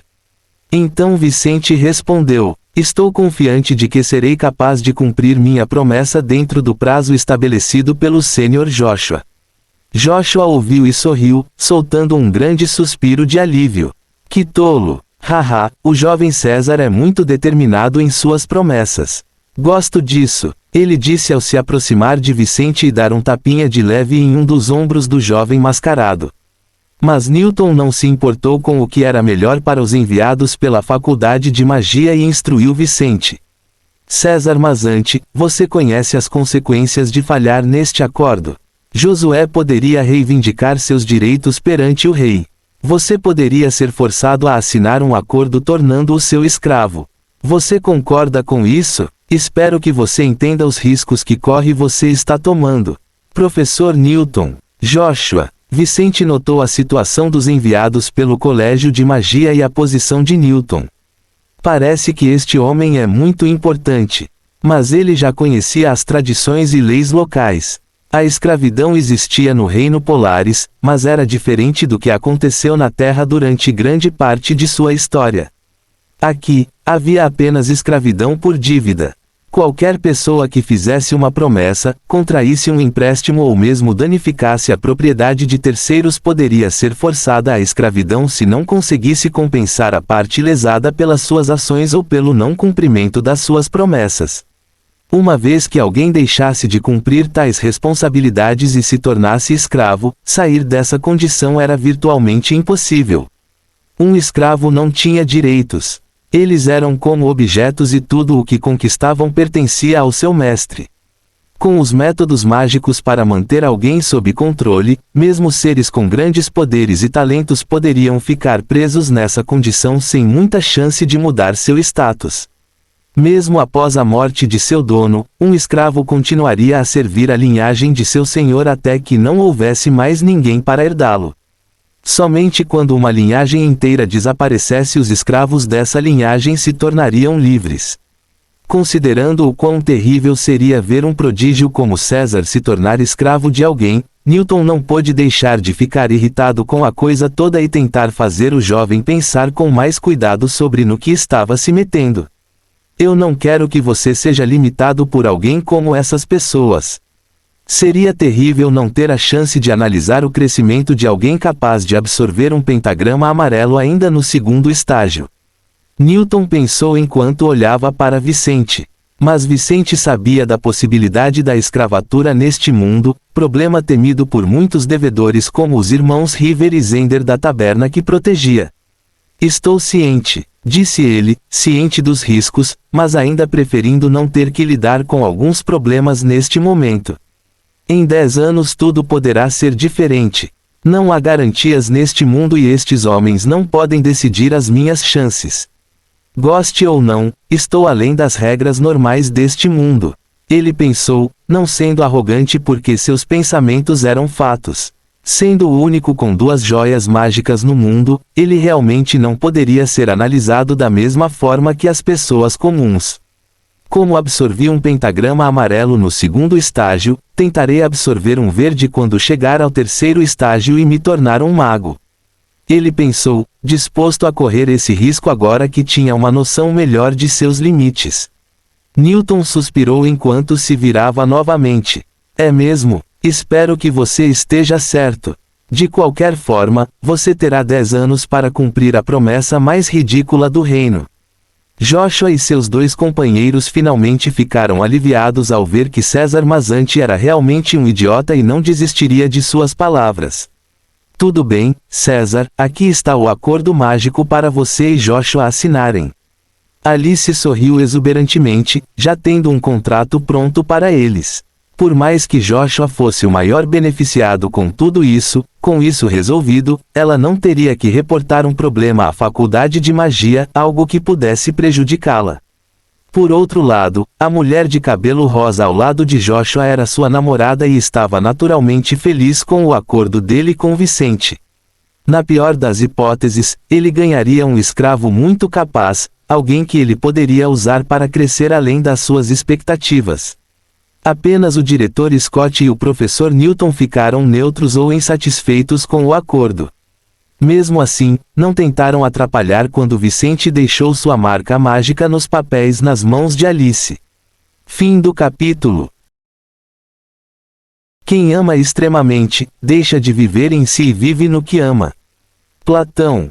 A: Então Vicente respondeu: estou confiante de que serei capaz de cumprir minha promessa dentro do prazo estabelecido pelo Sr. Joshua. Joshua ouviu e sorriu, soltando um grande suspiro de alívio. Que tolo! Haha, o jovem César é muito determinado em suas promessas. Gosto disso, ele disse ao se aproximar de Vicente e dar um tapinha de leve em um dos ombros do jovem mascarado. Mas Newton não se importou com o que era melhor para os enviados pela Faculdade de Magia e instruiu Vicente. César Mazante, você conhece as consequências de falhar neste acordo. Josué poderia reivindicar seus direitos perante o rei. Você poderia ser forçado a assinar um acordo tornando-o seu escravo. Você concorda com isso? Espero que você entenda os riscos que corre você está tomando. Professor Newton. Joshua. Vicente notou a situação dos enviados pelo Colégio de Magia e a posição de Newton. Parece que este homem é muito importante. Mas ele já conhecia as tradições e leis locais. A escravidão existia no Reino Polaris, mas era diferente do que aconteceu na Terra durante grande parte de sua história. Aqui, havia apenas escravidão por dívida. Qualquer pessoa que fizesse uma promessa, contraísse um empréstimo ou mesmo danificasse a propriedade de terceiros poderia ser forçada à escravidão se não conseguisse compensar a parte lesada pelas suas ações ou pelo não cumprimento das suas promessas. Uma vez que alguém deixasse de cumprir tais responsabilidades e se tornasse escravo, sair dessa condição era virtualmente impossível. Um escravo não tinha direitos. Eles eram como objetos e tudo o que conquistavam pertencia ao seu mestre. Com os métodos mágicos para manter alguém sob controle, mesmo seres com grandes poderes e talentos poderiam ficar presos nessa condição sem muita chance de mudar seu status. Mesmo após a morte de seu dono, um escravo continuaria a servir a linhagem de seu senhor até que não houvesse mais ninguém para herdá-lo. Somente quando uma linhagem inteira desaparecesse os escravos dessa linhagem se tornariam livres. Considerando o quão terrível seria ver um prodígio como César se tornar escravo de alguém, Newton não pôde deixar de ficar irritado com a coisa toda e tentar fazer o jovem pensar com mais cuidado sobre no que estava se metendo. Eu não quero que você seja limitado por alguém como essas pessoas. Seria terrível não ter a chance de analisar o crescimento de alguém capaz de absorver um pentagrama amarelo ainda no segundo estágio. Newton pensou enquanto olhava para Vicente. Mas Vicente sabia da possibilidade da escravatura neste mundo, problema temido por muitos devedores como os irmãos River e Zender da taberna que protegia. Estou ciente, disse ele, ciente dos riscos, mas ainda preferindo não ter que lidar com alguns problemas neste momento. Em 10 anos tudo poderá ser diferente. Não há garantias neste mundo e estes homens não podem decidir as minhas chances. Goste ou não, estou além das regras normais deste mundo. Ele pensou, não sendo arrogante porque seus pensamentos eram fatos. Sendo o único com 2 joias mágicas no mundo, ele realmente não poderia ser analisado da mesma forma que as pessoas comuns. Como absorvi um pentagrama amarelo no segundo estágio, tentarei absorver um verde quando chegar ao terceiro estágio e me tornar um mago. Ele pensou, disposto a correr esse risco agora que tinha uma noção melhor de seus limites. Newton suspirou enquanto se virava novamente. É mesmo? Espero que você esteja certo. De qualquer forma, você terá 10 anos para cumprir a promessa mais ridícula do reino. Joshua e seus 2 companheiros finalmente ficaram aliviados ao ver que César Mazante era realmente um idiota e não desistiria de suas palavras. Tudo bem, César, aqui está o acordo mágico para você e Joshua assinarem. Alice sorriu exuberantemente, já tendo um contrato pronto para eles. Por mais que Joshua fosse o maior beneficiado com tudo isso, com isso resolvido, ela não teria que reportar um problema à faculdade de magia, algo que pudesse prejudicá-la. Por outro lado, a mulher de cabelo rosa ao lado de Joshua era sua namorada e estava naturalmente feliz com o acordo dele com Vicente. Na pior das hipóteses, ele ganharia um escravo muito capaz, alguém que ele poderia usar para crescer além das suas expectativas. Apenas o diretor Scott e o professor Newton ficaram neutros ou insatisfeitos com o acordo. Mesmo assim, não tentaram atrapalhar quando Vicente deixou sua marca mágica nos papéis nas mãos de Alice. Fim do capítulo. Quem ama extremamente, deixa de viver em si e vive no que ama. Platão.